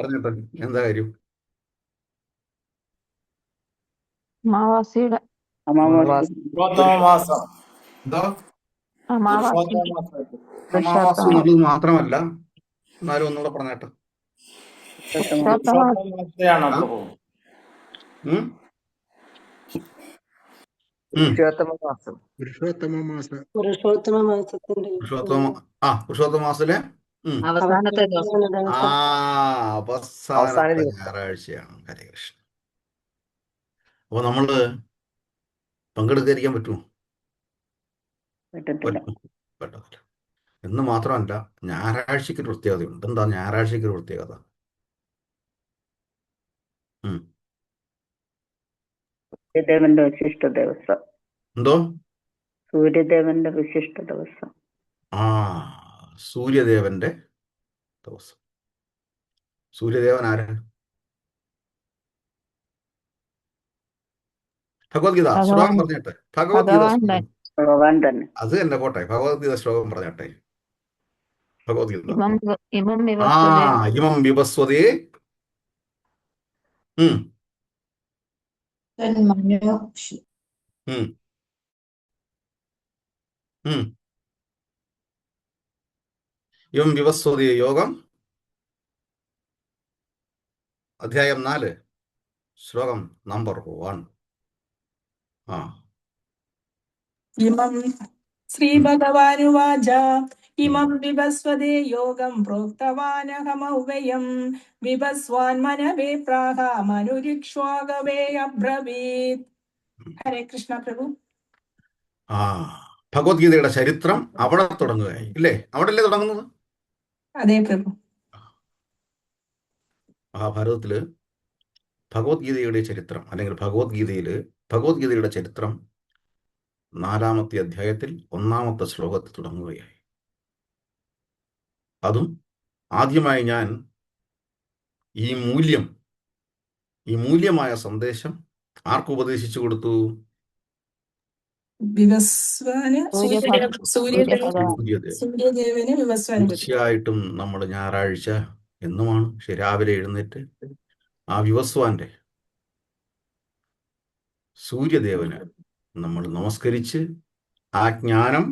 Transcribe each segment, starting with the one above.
പറഞ്ഞിട്ട് എന്താ കാര്യം? അമാവാസിയുടെ അമാവാസി പുരുഷോത്തമമാസം. എന്താ അമാവാസി അമാവാസി പുരുഷോത്തമ എന്നുള്ളത് മാത്രമല്ല, എന്നാലും ഒന്നുകൂടെ പറഞ്ഞേട്ടെ. പുരുഷോത്തമ പുരുഷോത്തമമാസത്തെയാണോ ആ പ്രഭു? ഉം? ഉം. പുരുഷോത്തമ മാസം. പുരുഷോത്തമ മാസം പുരുഷോത്തമ മാസത്തിന്റെ പുരുഷോത്തമ മാസത്തിലെ അവസാനത്തെ ദിവസം. ആ ദിവസം അവസാന അവസാനത്തെ ദിവസം. ഞായറാഴ്ചയാണ്. ഹരേ കൃഷ്ണ. അപ്പൊ നമ്മള് പങ്കെടുക്കാതിരിക്കാൻ പറ്റുമോ? പറ്റത്തില്ല. പറ്റത്തില്ല എന്ന് മാത്രമല്ല, ഞായറാഴ്ചക്ക് ഒരു പ്രത്യേകതയുണ്ട്. എന്താ ഞായറാഴ്ചക്ക് ഒരു പ്രത്യേകത? സൂര്യദേവന്റെ വിശിഷ്ട ദിവസം. എന്തോ? സൂര്യദേവന്റെ വിശിഷ്ട ദിവസം. ആ സൂര്യദേവന്റെ ദിവസം. സൂര്യദേവൻ ആര്? ഭഗവത്ഗീത ശ്ലോകം പറഞ്ഞിട്ടെ. ഭഗവത്ഗീത ഭഗവാന്റെ ഭഗവാൻ തന്നെ. അത് തന്നെ പോട്ടെ. ഭഗവത്ഗീത ശ്ലോകം പറഞ്ഞിട്ടെ. ഭഗവത്ഗീത ഇമം ആ വിവസ്വതേ ഇമം വിവസ്വതേ ഇമം വിവസ്വതേ യോഗം, അധ്യായം 4, ശ്ലോകം നമ്പർ 1. ഇമം ശ്രീഭഗവാനുവാച ഇമം വിവസ്വതേ യോഗം പ്രോക്തവാനഹമവ്യയം വിവസ്വാൻ മനവേ പ്രാഹ മനുരിക്ഷ്വാകവേ അബ്രവീത്. ഹരേ കൃഷ്ണ പ്രഭു. ഭഗവത്ഗീതയുടെ ചരിത്രം അവിടെ തുടങ്ങുകയായി ഇല്ലേ? അവിടെ അല്ലേ തുടങ്ങുന്നത്? അതെ പ്രഭു. മഹാഭാരതത്തില് ഭഗവത്ഗീതയുടെ ചരിത്രം, അല്ലെങ്കിൽ ഭഗവത്ഗീതയുടെ ചരിത്രം 4-ാമത്തെ അധ്യായത്തിൽ 1-ാമത്തെ ശ്ലോകത്തിൽ തുടങ്ങുകയായി. അതും ആദ്യമായി ഞാൻ ഈ മൂല്യമായ സന്ദേശം ആർക്ക് ഉപദേശിച്ചു കൊടുത്തു? സൂര്യദേവന് വിവസ്വാൻ. തീർച്ചയായിട്ടും നമ്മൾ ഞായറാഴ്ച എന്നുമാണ് രാവിലെ എഴുന്നേറ്റ് ആ വിവസ്വാന്റെ സൂര്യദേവന് നമ്മൾ നമസ്കരിച്ച് ആ ജ്ഞാനം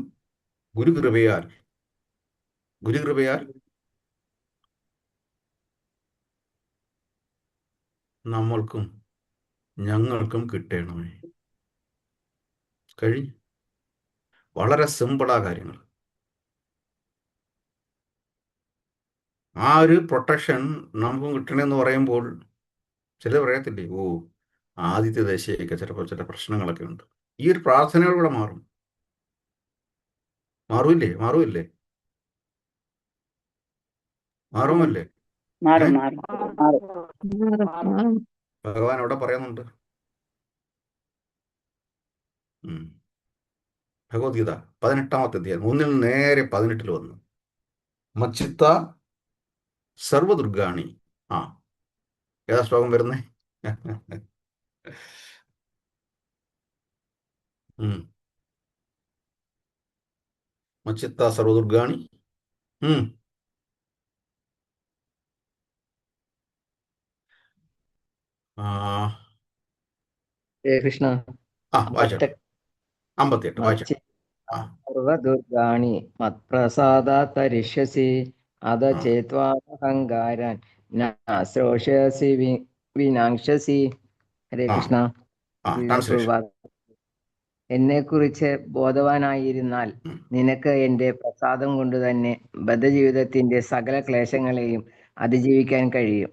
ഗുരുകൃപയാൽ ഞങ്ങൾക്കും കിട്ടണമേ. കഴിഞ്ഞു. വളരെ സിമ്പിളാ കാര്യങ്ങൾ. ആ ഒരു പ്രൊട്ടക്ഷൻ നമുക്കും കിട്ടണമെന്ന് പറയുമ്പോൾ ചിലർ പറയത്തില്ലേ, ആദിത്യ ദശയൊക്കെ ചിലപ്പോൾ ചില പ്രശ്നങ്ങളൊക്കെ ഉണ്ട്. ഈ ഒരു പ്രാർത്ഥനയോടുകൂടെ മാറുമല്ലേ? ഭഗവാൻ അവിടെ പറയുന്നുണ്ട്. ഭഗവത്ഗീത 18-ാമത്തെ അധ്യായം 1 നേരെ 18 വന്നു. മച്ചിത്ത സർവദുർഗാണി. ഏതാ ശ്ലോകം വരുന്നേ? മച്ചിത്ത സർവദുർഗാണി. കൃഷ്ണ. 58 വായിച്ചു. സർവദുർഗാണി മത്പ്രസാദ തരിഷ്യസി അത ചേത്വാഹങ്കാരാൻ നാശ്രോഷ്യസി വിനാംക്ഷസി. ഹരേ കൃഷ്ണ. എന്നെ കുറിച്ച് ബോധവാനായിരുന്നാൽ നിനക്ക് എന്റെ പ്രസാദം കൊണ്ട് തന്നെ ബദ്ധജീവിതത്തിന്റെ സകല ക്ലേശങ്ങളെയും അതിജീവിക്കാൻ കഴിയും.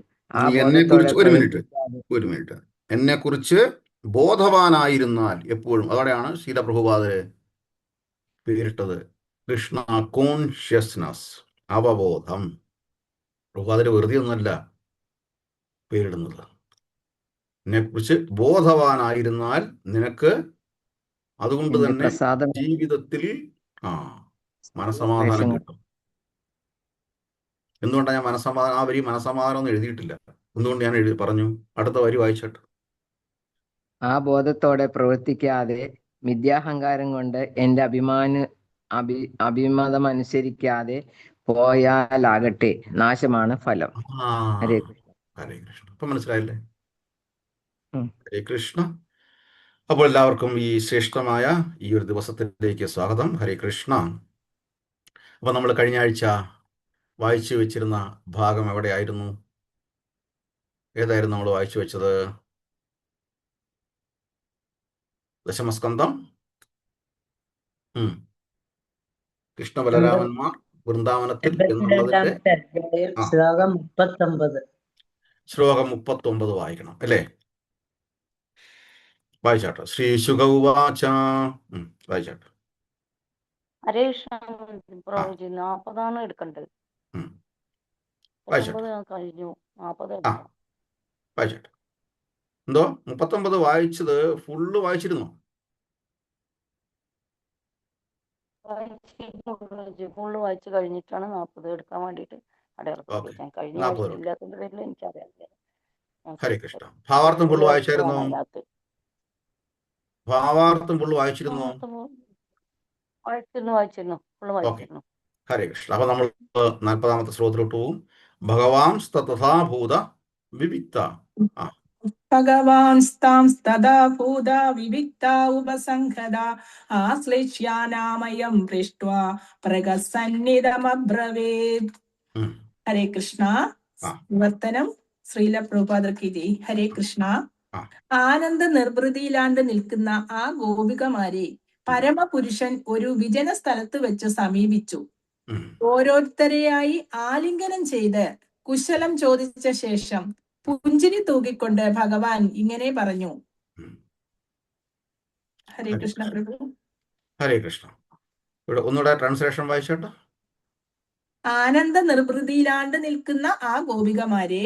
ഒരു മിനിറ്റ്. എന്നെ കുറിച്ച് ബോധവാനായിരുന്നാൽ എപ്പോഴും, അതോടെയാണ് ശീല പ്രഭുപാദര് പേരിട്ടത് കൃഷ്ണ കോൺഷ്യസ്നസ്, അവബോധം. പ്രഭുപാദര് വെറുതെ ഒന്നുമല്ല പേരിടുന്നത്. എന്നെ കുറിച്ച് ബോധവാനായിരുന്നാൽ നിനക്ക് അതുകൊണ്ട് തന്നെ ജീവിതത്തിൽ മനസമാധാനം കിട്ടും. എന്തുകൊണ്ടാണ് ഞാൻ മനസമാധാനം ഒന്നും എഴുതിയിട്ടില്ല? എന്തുകൊണ്ട് ഞാൻ പറഞ്ഞു? അടുത്ത വരി വായിച്ചിട്ട്. ആ ബോധത്തോടെ പ്രവർത്തിക്കാതെ മിഥ്യാഹങ്കാരം കൊണ്ട് എന്റെ അഭിമതമനുസരിക്കാതെ പോയാലാകട്ടെ നാശമാണ് ഫലം. ഹരേ കൃഷ്ണ. അപ്പം മനസ്സിലായില്ലേ? ഉം. ഹരേ കൃഷ്ണ. അപ്പോൾ എല്ലാവർക്കും ഈ ശ്രേഷ്ഠമായ ഈ ഒരു ദിവസത്തിലേക്ക് സ്വാഗതം. ഹരേ കൃഷ്ണ. അപ്പോൾ നമ്മൾ കഴിഞ്ഞ ആഴ്ച വായിച്ചു വെച്ചിരുന്ന ഭാഗം എവിടെയായിരുന്നു? ഏതായിരുന്നു നമ്മൾ വായിച്ചു വെച്ചത്? ദശമസ്കന്ധം. കൃഷ്ണബലരാമന്മാർ വൃന്ദാവനത്തിൽ എന്നുള്ളതിന്റെ 82-ാമത്തെ അധ്യായം ആ ശ്ലോകം 39. ശ്ലോകം 39 വായിക്കണം അല്ലേ? വായിച്ചാട്ടോ. ശ്രീ ശുക ഉവാച. വായിച്ചാട്ടോ. ഹരേ കൃഷ്ണ ആ പ്രഭുജി 40 എടുക്കേണ്ടത്. ഉം. വായിച്ചാട്ടോ. 39 കഴിഞ്ഞു, 40 ആ എടുക്കണം. വായിച്ചാട്ടോ. എന്തോ 39 വായിച്ചത് ഫുള്ള് വായിച്ചിരുന്നോ? ഫുള്ള് വായിച്ചു കഴിഞ്ഞിട്ടാണ് 40 എടുക്കാൻ വേണ്ടിയിട്ട് അടയാളപ്പെടുത്തി ഓക്കെ, വെക്കാൻ. കഴിഞ്ഞ 40 ആഴ്ച എടുക്കാം. ഇല്ലാത്തതിന്റെ പേരിൽ എനിക്കറിയാം. ഞാൻ ഹരേ ചോദിച്ചത് കൃഷ്ണ. ഭാവാർത്ഥം ഫുള്ള് ഒരു വായിച്ചായിരുന്നോ? വർഷമാണ് അതിനകത്ത്. ഭാവാർത്ഥം ഫുള്ള് വായിച്ചിരുന്നോ? വായിച്ചിരുന്നു, ഫുള്ള് ഓക്കെ, വായിച്ചിരുന്നു. ഹരേ കൃഷ്ണ. അപ്പൊ നമ്മൾ 40-ാമത്തെ ശ്ലോകത്തിലോട്ട് പോവും. ഭഗവാൻ തഥാഭൂത വിവിക്ത. ആ ഭഗവാൻസ്താംസ്തഥാ ഭൂത വിവിക്ത ഉപസംഹത ആശ്ലിഷ്യാനാമയം പൃഷ്ട്വാ പ്രഗസന്നിധമബ്രവേത്. ഉം. ഹരേ കൃഷ്ണ. ആ വിവർത്തനം ശ്രീല പ്രഭുപാദർക്ക് ജയ്. ഹരേ കൃഷ്ണ. ആ ആനന്ദ നിർവൃതിയിലാണ്ട് നിൽക്കുന്ന ആ ഗോപികമാരെ പരമപുരുഷൻ ഒരു വിജന സ്ഥലത്ത് വെച്ച് സമീപിച്ചു. ഉം. ഓരോരുത്തരെയായി ആലിംഗനം ചെയ്ത് കുശലം ചോദിച്ച ശേഷം പുഞ്ചിരി തൂകിക്കൊണ്ട് ഭഗവാൻ ഇങ്ങനെ പറഞ്ഞു. ഉം. ഹരേ ഹരേ കൃഷ്ണ കൃഷ്ണ. പ്രഭു. ഹരേ കൃഷ്ണ. ഇവിടെ ഒന്നുകൂടെ ട്രാൻസ്ലേഷൻ വായിച്ചോട്ടോ. ആനന്ദ നിർവൃതിയിലാണ്ട് നിൽക്കുന്ന ആ ഗോപികമാരെ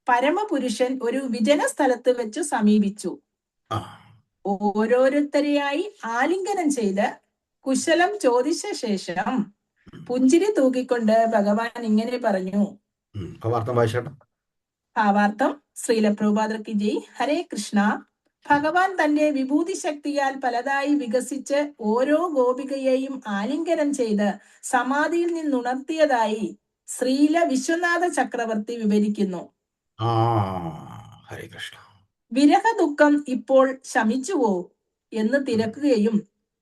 പരമപുരുഷൻ ഒരു വിജന സ്ഥലത്ത് വെച്ച് സമീപിച്ചു. ആ ഓരോരുത്തരെയായി ആലിംഗനം ചെയ്ത് കുശലം ചോദിച്ച ശേഷം പുഞ്ചിരി തൂക്കിക്കൊണ്ട് ഭഗവാൻ ഇങ്ങനെ പറഞ്ഞു. ഭാവാർത്ഥം വായിച്ചോട്ടോ. ഭാവാർത്ഥം ശ്രീല പ്രഭുപാദർക്ക് ജയ്. ഹരേ കൃഷ്ണ. ഭഗവാൻ തന്റെ വിഭൂതി ശക്തിയാൽ പലതായി വികസിച്ച് ഓരോ ഗോപികയെയും ആലിംഗനം ചെയ്ത് സമാധിയിൽ നിന്നുണർത്തിയതായി ശ്രീല വിശ്വനാഥ ചക്രവർത്തി വിവരിക്കുന്നു. ആ ഹരേ കൃഷ്ണ. വിരഹ ദുഃഖം ഇപ്പോൾ ശമിച്ചുവോ എന്ന് തിരക്കുകയും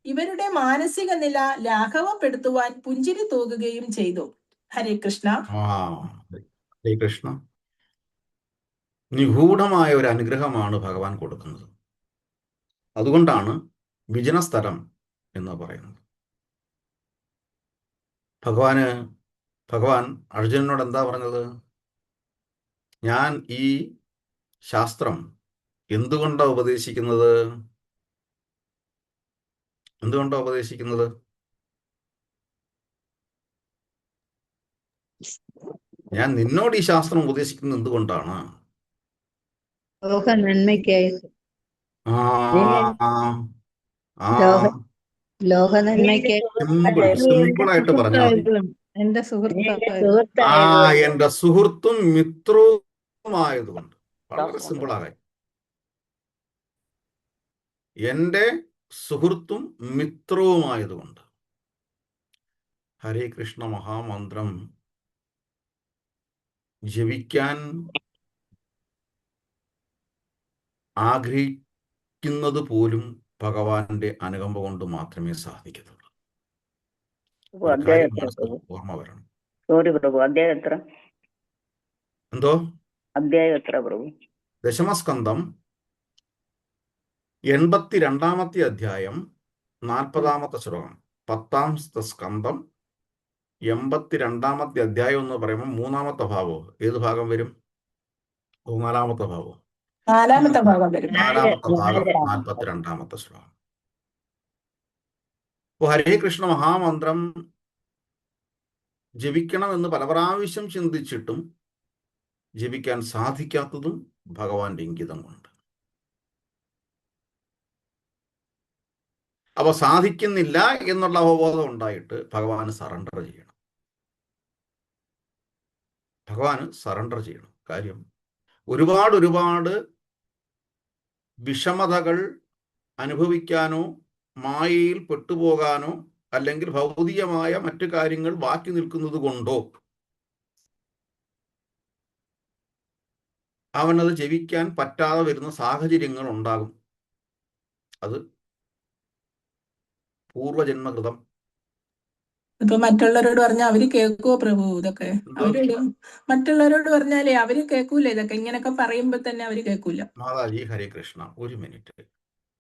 ഇവരുടെ മാനസിക നില ലാഘവപ്പെടുത്തുവാൻ പുഞ്ചിരി തൂകുകയും ചെയ്തു. ഹരേ കൃഷ്ണ. ആ ഹരേ കൃഷ്ണ. നിഗൂഢമായ ഒരു അനുഗ്രഹമാണ് ഭഗവാൻ കൊടുക്കുന്നത്. അതുകൊണ്ടാണ് വിജനസ്ഥലം എന്ന് പറയുന്നത്. ഭഗവാൻ അർജുനനോട് എന്താ പറഞ്ഞത്? ഞാൻ ഈ ശാസ്ത്രം എന്തുകൊണ്ടാണ് ഉപദേശിക്കുന്നത്? ഞാൻ നിന്നോട് ഈ ശാസ്ത്രം ഉപദേശിക്കുന്നത് എന്തുകൊണ്ടാണ്? ലോക നന്മയ്ക്കായി. ആ ആ ലോക നന്മയ്ക്കായി. സിമ്പിളായിട്ട് പറഞ്ഞാൽ മതി. എന്റെ ആ സുഹൃത്തായത്. എന്റെ സുഹൃത്തും മിത്രവുമായതുകൊണ്ട്. വളരെ സിമ്പിളാകാൻ. എന്റെ സുഹൃത്തും മിത്രവുമായതുകൊണ്ട്. ഹരേ കൃഷ്ണ മഹാമന്ത്രം ജപിക്കാൻ ആഗ്രഹിക്കുന്നത് പോലും ഭഗവാന്റെ അനുകമ്പ കൊണ്ട് മാത്രമേ സാധിക്കത്തുള്ളൂ. ഓർമ്മ വരണം. സോറി പ്രഭു, അധ്യായം എത്ര? എന്തോ അധ്യായം എത്ര പ്രഭു? ദശമസ്കന്ധം 82-ാമത്തെ അധ്യായം 40-ാമത്തെ ശ്ലോകം. 10-ാമത്തെ സ്കന്ധം 82-ാമത്തെ അധ്യായം എന്ന് പറയുമ്പോൾ 3-ാമത്തെ ഭാഗമോ ഏത് ഭാഗം വരും? 4-ാമത്തെ ഭാഗമോ? 4-ാമത്തെ ഭാഗം വരും. 4-ാമത്തെ ഭാഗം 42-ാമത്തെ ശ്ലോകം. അപ്പോൾ ഹരേ കൃഷ്ണ മഹാമന്ത്രം ജപിക്കണമെന്ന് പല പ്രാവശ്യം ചിന്തിച്ചിട്ടും ജപിക്കാൻ സാധിക്കാത്തതും ഭഗവാന്റെ ഇംഗിതം കൊണ്ട്. അപ്പൊ സാധിക്കുന്നില്ല എന്നുള്ള അവബോധം ഉണ്ടായിട്ട് ഭഗവാന് സറണ്ടർ ചെയ്യണം. കാര്യം ഒരുപാട് വിഷമതകൾ അനുഭവിക്കാനോ മായയിൽ പെട്ടുപോകാനോ അല്ലെങ്കിൽ ഭൗതികമായ മറ്റു കാര്യങ്ങൾ ബാക്കി നിൽക്കുന്നത് കൊണ്ടോ അവനത് ജപിക്കാൻ പറ്റാതെ വരുന്ന സാഹചര്യങ്ങൾ ഉണ്ടാകും. അത് പൂർവജന്മകൃതം. ഇപ്പൊ മറ്റുള്ളവരോട് പറഞ്ഞാൽ അവര് കേൾക്കുവോ പ്രഭു ഇതൊക്കെ? എന്തോ അവരോട് മറ്റുള്ളവരോട് പറഞ്ഞാലേ അവര് കേൾക്കൂല, ഇതൊക്കെ ഇങ്ങനൊക്കെ പറയുമ്പോ തന്നെ അവര് കേൾക്കൂല. മാതാജി ഹരേ കൃഷ്ണ, ഒരു മിനിറ്റ്.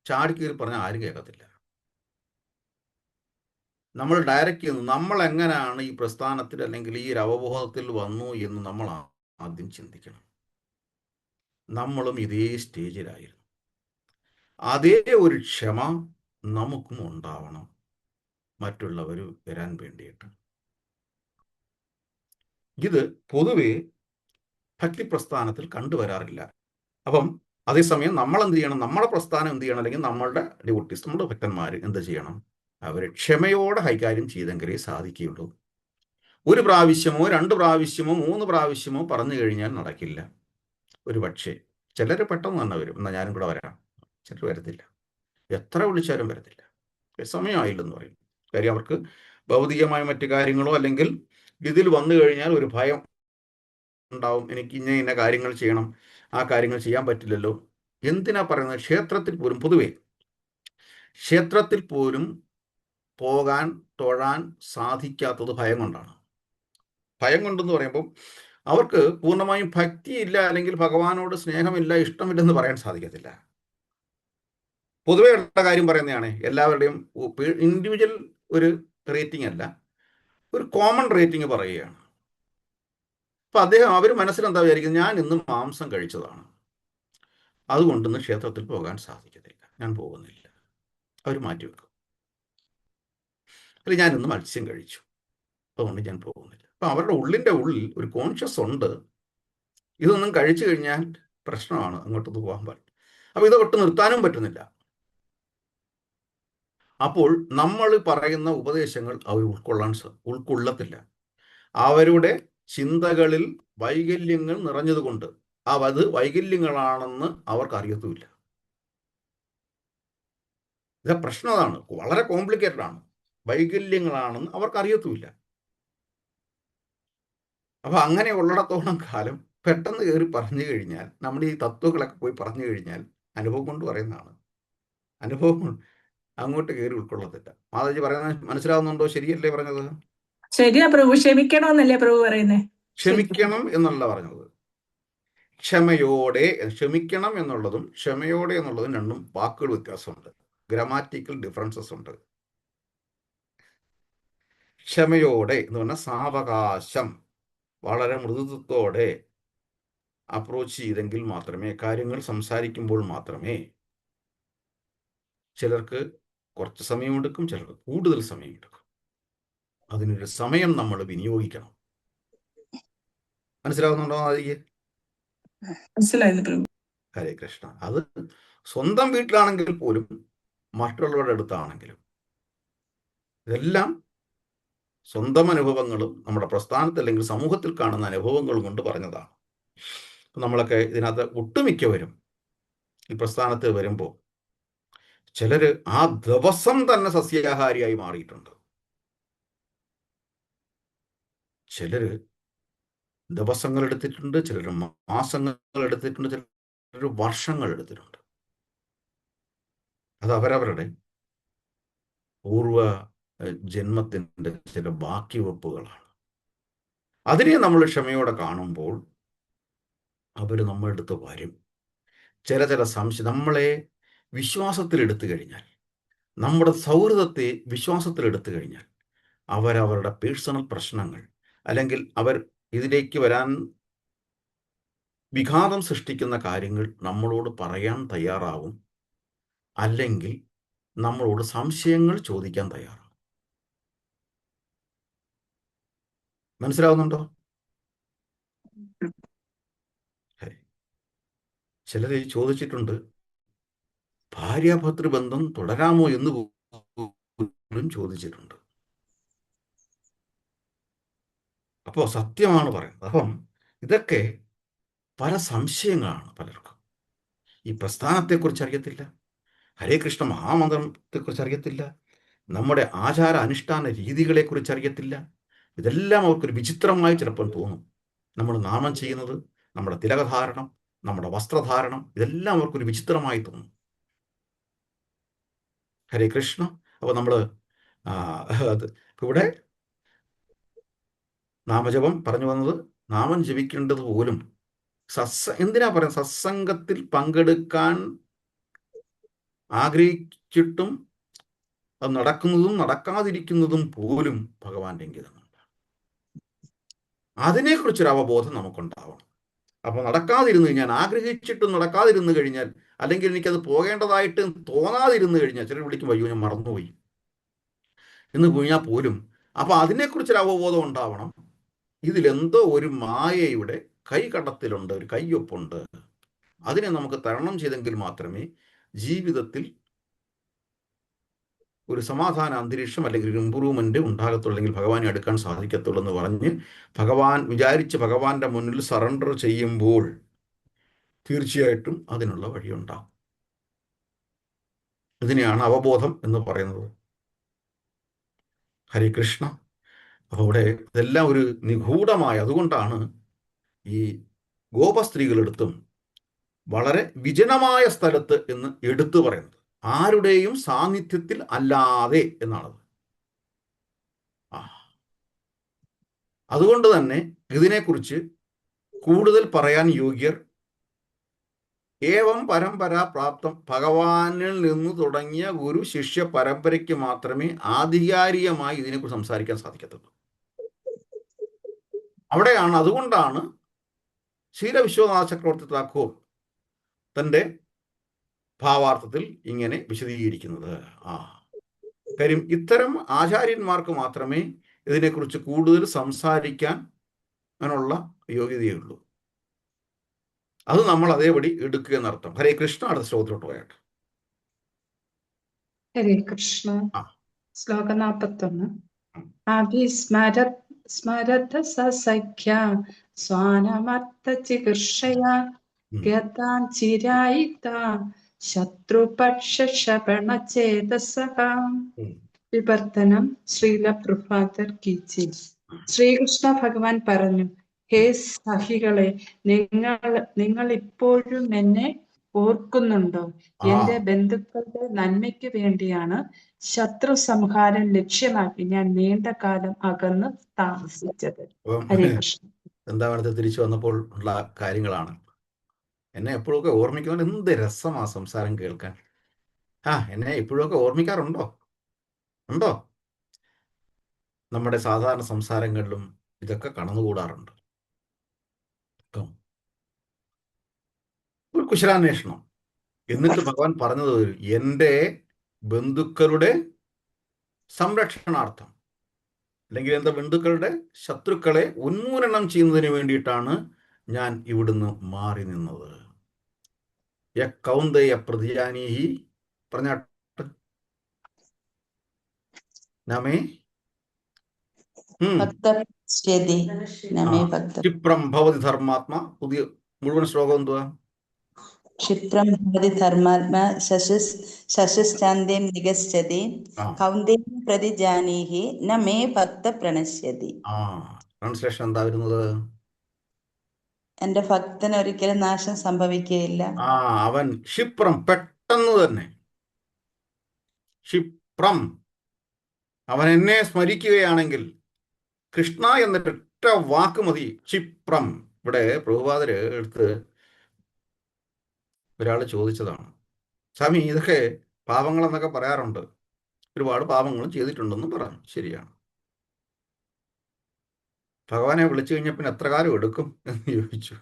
ചാടിക്കീറി പറഞ്ഞാൽ ആരും കേൾക്കത്തില്ല. നമ്മൾ ഡയറക്റ്റ് ചെയ്യുന്നു. നമ്മൾ എങ്ങനെയാണ് ഈ പ്രസ്ഥാനത്തിൽ അല്ലെങ്കിൽ ഈ ഒരു അവബോധത്തിൽ വന്നു എന്ന് നമ്മൾ ആദ്യം ചിന്തിക്കണം. നമ്മളും ഇതേ സ്റ്റേജിലായിരുന്നു. അതേ ഒരു ക്ഷമ നമുക്കും ഉണ്ടാവണം മറ്റുള്ളവർ വരാൻ വേണ്ടിയിട്ട്. ഇത് പൊതുവെ ഭക്തി പ്രസ്ഥാനത്തിൽ കണ്ടുവരാറില്ല. അപ്പം അതേസമയം നമ്മൾ എന്ത് ചെയ്യണം? നമ്മുടെ പ്രസ്ഥാനം എന്ത് ചെയ്യണം? അല്ലെങ്കിൽ നമ്മളുടെ ഡ്യൂട്ടീസ്, നമ്മുടെ ഭക്തന്മാർ എന്ത് ചെയ്യണം? അവർ ക്ഷമയോടെ കൈകാര്യം ചെയ്തെങ്കിലേ സാധിക്കുകയുള്ളൂ. ഒരു പ്രാവശ്യമോ 2 പ്രാവശ്യമോ 3 പ്രാവശ്യമോ പറഞ്ഞു കഴിഞ്ഞാൽ നടക്കില്ല. ഒരു പക്ഷേ ചിലർ പെട്ടെന്ന് തന്നെ വരും, എന്നാൽ ഞാനും കൂടെ വരാം. ചിലർ വരത്തില്ല, എത്ര വിളിച്ചാലും വരത്തില്ല. സമയമായില്ലെന്ന് പറയും. കാര്യം അവർക്ക് ഭൗതികമായ മറ്റു കാര്യങ്ങളോ അല്ലെങ്കിൽ ഇതിൽ വന്നു കഴിഞ്ഞാൽ ഒരു ഭയം ഉണ്ടാവും. എനിക്ക് ഇന്ന കാര്യങ്ങൾ ചെയ്യണം, ആ കാര്യങ്ങൾ ചെയ്യാൻ പറ്റില്ലല്ലോ. എന്തിനാ പറയുന്നത്? ക്ഷേത്രത്തിൽ പോലും, പൊതുവേ ക്ഷേത്രത്തിൽ പോലും പോകാൻ തൊഴാൻ സാധിക്കാത്തത് ഭയം കൊണ്ടാണ്. ഭയം കൊണ്ടെന്ന് പറയുമ്പോൾ അവർക്ക് പൂർണ്ണമായും ഭക്തിയില്ല, അല്ലെങ്കിൽ ഭഗവാനോട് സ്നേഹമില്ല, ഇഷ്ടമില്ലെന്ന് പറയാൻ സാധിക്കത്തില്ല. പൊതുവേ ഉള്ള കാര്യം പറയുന്നതാണ്. എല്ലാവരുടെയും ഇൻഡിവിജ്വൽ ഒരു റേറ്റിംഗ് അല്ല, ഒരു കോമൺ റേറ്റിംഗ് പറയുകയാണ്. അപ്പൊ അവർ മനസ്സിലെന്താ വിചാരിക്കുന്നത്? ഞാൻ ഇന്ന് മാംസം കഴിച്ചതാണ്, അതുകൊണ്ട് ഇന്ന് ക്ഷേത്രത്തിൽ പോകാൻ സാധിക്കത്തില്ല, ഞാൻ പോകുന്നില്ല. അവർ മാറ്റിവെക്കും. അല്ലെങ്കിൽ ഞാൻ ഇന്ന് മത്സ്യം കഴിച്ചു, അതുകൊണ്ട് ഞാൻ പോകുന്നില്ല. അപ്പൊ അവരുടെ ഉള്ളിൻ്റെ ഉള്ളിൽ ഒരു കോൺഷ്യസ് ഉണ്ട്, ഇതൊന്നും കഴിച്ചു കഴിഞ്ഞാൽ പ്രശ്നമാണ്, അങ്ങോട്ടൊന്ന് പോകാൻ പാടില്ല. അപ്പൊ ഇത് ഒട്ടും നിർത്താനും പറ്റുന്നില്ല. അപ്പോൾ നമ്മൾ പറയുന്ന ഉപദേശങ്ങൾ അവർ ഉൾക്കൊള്ളത്തില്ല. അവരുടെ ചിന്തകളിൽ വൈകല്യങ്ങൾ നിറഞ്ഞതുകൊണ്ട് അത് വൈകല്യങ്ങളാണെന്ന് അവർക്ക് അറിയത്തുമില്ല. ഇത് പ്രശ്നം അതാണ്, വളരെ കോംപ്ലിക്കേറ്റഡ് ആണ്. വൈകല്യങ്ങളാണെന്ന് അവർക്ക് അറിയത്തുമില്ല. അപ്പൊ അങ്ങനെ ഉള്ളിടത്തോളം കാലം പെട്ടെന്ന് കയറി പറഞ്ഞു കഴിഞ്ഞാൽ, നമ്മുടെ ഈ തത്വങ്ങളൊക്കെ പോയി പറഞ്ഞു കഴിഞ്ഞാൽ, അനുഭവം കൊണ്ട് പറയുന്നതാണ്, അനുഭവം കൊണ്ട് അങ്ങോട്ട് കയറി ഉൾക്കൊള്ളത്തില്ല. മാതാജി പറയുന്നത് മനസ്സിലാവുന്നുണ്ടോ? ശരിയല്ലേ പറഞ്ഞത്? ശരിയാ പ്രഭു, ക്ഷമിക്കണമെന്നല്ലേ പ്രഭു പറയുന്നേ? ക്ഷമിക്കണം എന്നല്ല പറഞ്ഞത്, ക്ഷമയോടെ. ക്ഷമിക്കണം എന്നുള്ളതും ക്ഷമയോടെ എന്നുള്ളതും രണ്ടും വാക്കുകൾ വ്യത്യാസമുണ്ട്, ഗ്രാമാറ്റിക്കൽ ഡിഫറൻസസ് ഉണ്ട്. ക്ഷമയോടെ എന്ന് പറഞ്ഞാൽ സാവകാശം, വളരെ മൃദുത്വത്തോടെ അപ്രോച്ച് ചെയ്തെങ്കിൽ മാത്രമേ, കാര്യങ്ങൾ സംസാരിക്കുമ്പോൾ മാത്രമേ, ചിലർക്ക് കുറച്ച് സമയമെടുക്കും, ചിലർക്ക് കൂടുതൽ സമയമെടുക്കും. അതിനൊരു സമയം നമ്മൾ വിനിയോഗിക്കണം. മനസ്സിലാവുന്നുണ്ടോ അതിക്ക്? മനസ്സിലായത് പ്രഭു. ഹരേ കൃഷ്ണ. അത് സ്വന്തം വീട്ടിലാണെങ്കിൽ പോലും മറ്റുള്ളവരുടെ അടുത്താണെങ്കിലും, ഇതെല്ലാം സ്വന്തം അനുഭവങ്ങളും നമ്മുടെ പ്രസ്ഥാനത്ത് അല്ലെങ്കിൽ സമൂഹത്തിൽ കാണുന്ന അനുഭവങ്ങളും കൊണ്ട് പറഞ്ഞതാണ്. നമ്മളൊക്കെ ഇതിനകത്ത് ഒട്ടുമിക്കവരും ഈ പ്രസ്ഥാനത്ത് വരുമ്പോൾ ചിലര് ആ ദിവസം തന്നെ സസ്യാഹാരിയായി മാറിയിട്ടുണ്ട്. ചിലര് ദിവസങ്ങൾ എടുത്തിട്ടുണ്ട്, ചിലർ മാസങ്ങൾ എടുത്തിട്ടുണ്ട്, ചിലർ വർഷങ്ങൾ എടുത്തിട്ടുണ്ട്. അത് അവരവരുടെ പൂർവ ജന്മത്തിൻ്റെ ചില ബാക്കി വെപ്പുകളാണ്. അതിനെ നമ്മൾ ക്ഷമയോടെ കാണുമ്പോൾ അവർ നമ്മളുടെ അടുത്ത് വരും. ചില സംശയം നമ്മളെ വിശ്വാസത്തിലെടുത്തു കഴിഞ്ഞാൽ, നമ്മുടെ സൗഹൃദത്തെ വിശ്വാസത്തിലെടുത്തു കഴിഞ്ഞാൽ, അവരവരുടെ പേഴ്സണൽ പ്രശ്നങ്ങൾ അല്ലെങ്കിൽ അവർ ഇതിലേക്ക് വരാൻ വിഘാതം സൃഷ്ടിക്കുന്ന കാര്യങ്ങൾ നമ്മളോട് പറയാൻ തയ്യാറാവും, അല്ലെങ്കിൽ നമ്മളോട് സംശയങ്ങൾ ചോദിക്കാൻ തയ്യാറാവും. മനസ്സിലാവുന്നുണ്ടോ? ചിലർ ചോദിച്ചിട്ടുണ്ട്, ഭാര്യാഭർത്തൃബന്ധം തുടരാമോ എന്ന് പോലും ചോദിച്ചിട്ടുണ്ട്. അപ്പോൾ സത്യമാണ് പറയുന്നത്. അപ്പം ഇതൊക്കെ പല സംശയങ്ങളാണ് പലർക്കും. ഈ പ്രസ്ഥാനത്തെക്കുറിച്ച് അറിയത്തില്ല, ഹരേ കൃഷ്ണ മഹാമന്ത്രത്തെക്കുറിച്ച് അറിയത്തില്ല, നമ്മുടെ ആചാര അനുഷ്ഠാന രീതികളെക്കുറിച്ച് അറിയത്തില്ല. ഇതെല്ലാം അവർക്കൊരു വിചിത്രമായി ചിലപ്പോൾ തോന്നും. നമ്മൾ നാമം ചെയ്യുന്നത്, നമ്മുടെ തിലകധാരണം, നമ്മുടെ വസ്ത്രധാരണം, ഇതെല്ലാം അവർക്കൊരു വിചിത്രമായി തോന്നും. ഹരേ കൃഷ്ണ. അപ്പോൾ നമ്മൾ അത് ഇവിടെ നാമജപം പറഞ്ഞു വന്നത്, നാമം ജപിക്കേണ്ടത് പോലും എന്തിനാ പറയുന്നത്, സത്സംഗത്തിൽ പങ്കെടുക്കാൻ ആഗ്രഹിച്ചിട്ടും അത് നടക്കുന്നതും നടക്കാതിരിക്കുന്നതും പോലും ഭഗവാന്റെ ഇംഗിതമാണ്. അതിനെക്കുറിച്ചൊരു അവബോധം നമുക്കുണ്ടാവണം. അപ്പോൾ നടക്കാതിരുന്നു കഴിഞ്ഞാൽ, ആഗ്രഹിച്ചിട്ടും നടക്കാതിരുന്നു കഴിഞ്ഞാൽ, അല്ലെങ്കിൽ എനിക്കത് പോകേണ്ടതായിട്ട് തോന്നാതിരുന്നു കഴിഞ്ഞാൽ, ചിലർ വിളിക്കുമ്പോൾ അയ്യോ ഞാൻ മറന്നുപോയി എന്ന് കഴിഞ്ഞാൽ പോലും, അപ്പോൾ അതിനെക്കുറിച്ചൊരു അവബോധം ഉണ്ടാവണം. ഇതിലെന്തോ ഒരു മായയുടെ കൈകടത്തിലുണ്ട്, ഒരു കയ്യൊപ്പുണ്ട്. അതിനെ നമുക്ക് തരണം ചെയ്തെങ്കിൽ മാത്രമേ ജീവിതത്തിൽ ഒരു സമാധാന അന്തരീക്ഷം അല്ലെങ്കിൽ ഒരു ഇമ്പ്രൂവ്മെന്റ് ഉണ്ടാകത്തുള്ളൂ, അല്ലെങ്കിൽ ഭഗവാനെ അടുക്കാൻ സാധിക്കത്തുള്ളൂ എന്ന് പറഞ്ഞ് ഭഗവാന്റെ മുന്നിൽ സറണ്ടർ ചെയ്യുമ്പോൾ തീർച്ചയായിട്ടും അതിനുള്ള വഴിയുണ്ടാകും. ഇതിനെയാണ് അവബോധം എന്ന് പറയുന്നത്. ഹരേ കൃഷ്ണ. അപ്പോൾ ഇവിടെ ഇതെല്ലാം ഒരു നിഗൂഢമായ, അതുകൊണ്ടാണ് ഈ ഗോപസ്ത്രീകളെടുത്തും വളരെ വിജനമായ സ്ഥലത്ത് എന്ന് എടുത്തു പറയുന്നത്, ആരുടെയും സാന്നിധ്യത്തിൽ അല്ലാതെ എന്നാണത്. അതുകൊണ്ട് തന്നെ ഇതിനെക്കുറിച്ച് കൂടുതൽ പറയാൻ യോഗ്യർ ഏവം പരമ്പര പ്രാപ്തം, ഭഗവാനിൽ നിന്ന് തുടങ്ങിയ ഒരു ശിഷ്യ പരമ്പരയ്ക്ക് മാത്രമേ ആധികാരികമായി ഇതിനെക്കുറിച്ച് സംസാരിക്കാൻ സാധിക്കത്തുള്ളൂ. അവിടെയാണ്, അതുകൊണ്ടാണ് ശ്രീല വിശ്വനാഥ ചക്രവർത്തി താക്കൂർ തൻ്റെ ഭാവാർത്ഥത്തിൽ ഇങ്ങനെ വിശദീകരിക്കുന്നത്. കാര്യം ഇത്തരം ആചാര്യന്മാർക്ക് മാത്രമേ ഇതിനെക്കുറിച്ച് കൂടുതൽ സംസാരിക്കാൻ അതിനുള്ള യോഗ്യതയുള്ളൂ. അത് നമ്മൾ അതേപടി എടുക്കുക എന്നർത്ഥം. ഹരേ കൃഷ്ണ. അടുത്ത ശ്ലോകത്തിലോട്ട് പോയാട്ടെ. ഹരേ കൃഷ്ണ. ശ്ലോകം 41. സ്മരത സഖ്യ സ്വാനമർത്ഥ ചികിർഷയാ ഗതാൻ ചിരായിത ശത്രുപക്ഷപണചേതസഃ. വിവർത്തനം. ശ്രീല പ്രഭാകർ കി ജയ്. ശ്രീകൃഷ്ണ ഭഗവാൻ പറഞ്ഞു, ഹേ സഖികളെ, നിങ്ങൾ ഇപ്പോഴും എന്നെ ഓർക്കുന്നുണ്ടോ? എന്റെ ബന്ധുക്കളുടെ നന്മയ്ക്ക് വേണ്ടിയാണ് ശത്രു സംഹാരം ലക്ഷ്യമാക്കി ഞാൻ നീണ്ട കാലം അകന്ന് താമസിച്ചത്. ഹരേ കൃഷ്ണ. വൃന്ദാവനത്തിൽ തിരിച്ചു വന്നപ്പോൾ ഉള്ള കാര്യങ്ങളാണ്. എന്നെ എപ്പോഴൊക്കെ ഓർമ്മിക്കുന്നതുകൊണ്ട് എന്ത് രസമാ സംസാരം കേൾക്കാൻ. എന്നെ ഇപ്പോഴൊക്കെ ഓർമ്മിക്കാറുണ്ടോ? ഉണ്ടോ? നമ്മുടെ സാധാരണ സംസാരങ്ങളിലും ഇതൊക്കെ കടന്നുകൂടാറുണ്ട്. ഒരു കുശലാന്വേഷണം. എന്നിട്ട് ഭഗവാൻ പറഞ്ഞത്, എൻ്റെ ബന്ധുക്കളുടെ സംരക്ഷണാർത്ഥം, അല്ലെങ്കിൽ എൻ്റെ ബന്ധുക്കളുടെ ശത്രുക്കളെ ഉന്മൂലനം ചെയ്യുന്നതിന് വേണ്ടിയിട്ടാണ് ഞാൻ ഇവിടുന്ന് മാറി നിന്നത്. കൗന്ദയ പ്രതിജാനീഹി പറഞ്ഞാട്ട് നമേ ക്ഷിപ്രം ഭവതി ധർമാത്മ. പുതിയ മുഴുവൻ ശ്ലോകം എന്തുവാ? ക്ഷിപ്രം ഭവതി ധർമാത്മ ശശിശ്ചാന്തിം നിഗച്ഛതി കൗന്ദേയം പ്രതിജാനീഹി ന മേ ഭക്ത പ്രണശ്യതി. ട്രാൻസ്ലേഷൻ എന്താ വരുന്നത്? എന്റെ ഭക്തന് ഒരിക്കലും നാശം സംഭവിക്കുകയില്ല. അവൻ ക്ഷിപ്രം, പെട്ടെന്ന് തന്നെ, ക്ഷിപ്രം, അവൻ എന്നെ സ്മരിക്കുകയാണെങ്കിൽ, കൃഷ്ണ എന്നൊരൊറ്റ വാക്ക് മതി, ക്ഷിപ്രം. ഇവിടെ പ്രഭുപാദര് എടുത്ത് ഒരാൾ ചോദിച്ചതാണ്, സ്വാമി ഇതൊക്കെ പാപങ്ങളെന്നൊക്കെ പറയാറുണ്ട്, ഒരുപാട് പാപങ്ങളും ചെയ്തിട്ടുണ്ടെന്നും പറഞ്ഞു. ശരിയാണ്. ഭഗവാനെ വിളിച്ചു കഴിഞ്ഞാൽ പിന്നെ എത്ര കാലം എടുക്കും എന്ന് ചോദിച്ചു.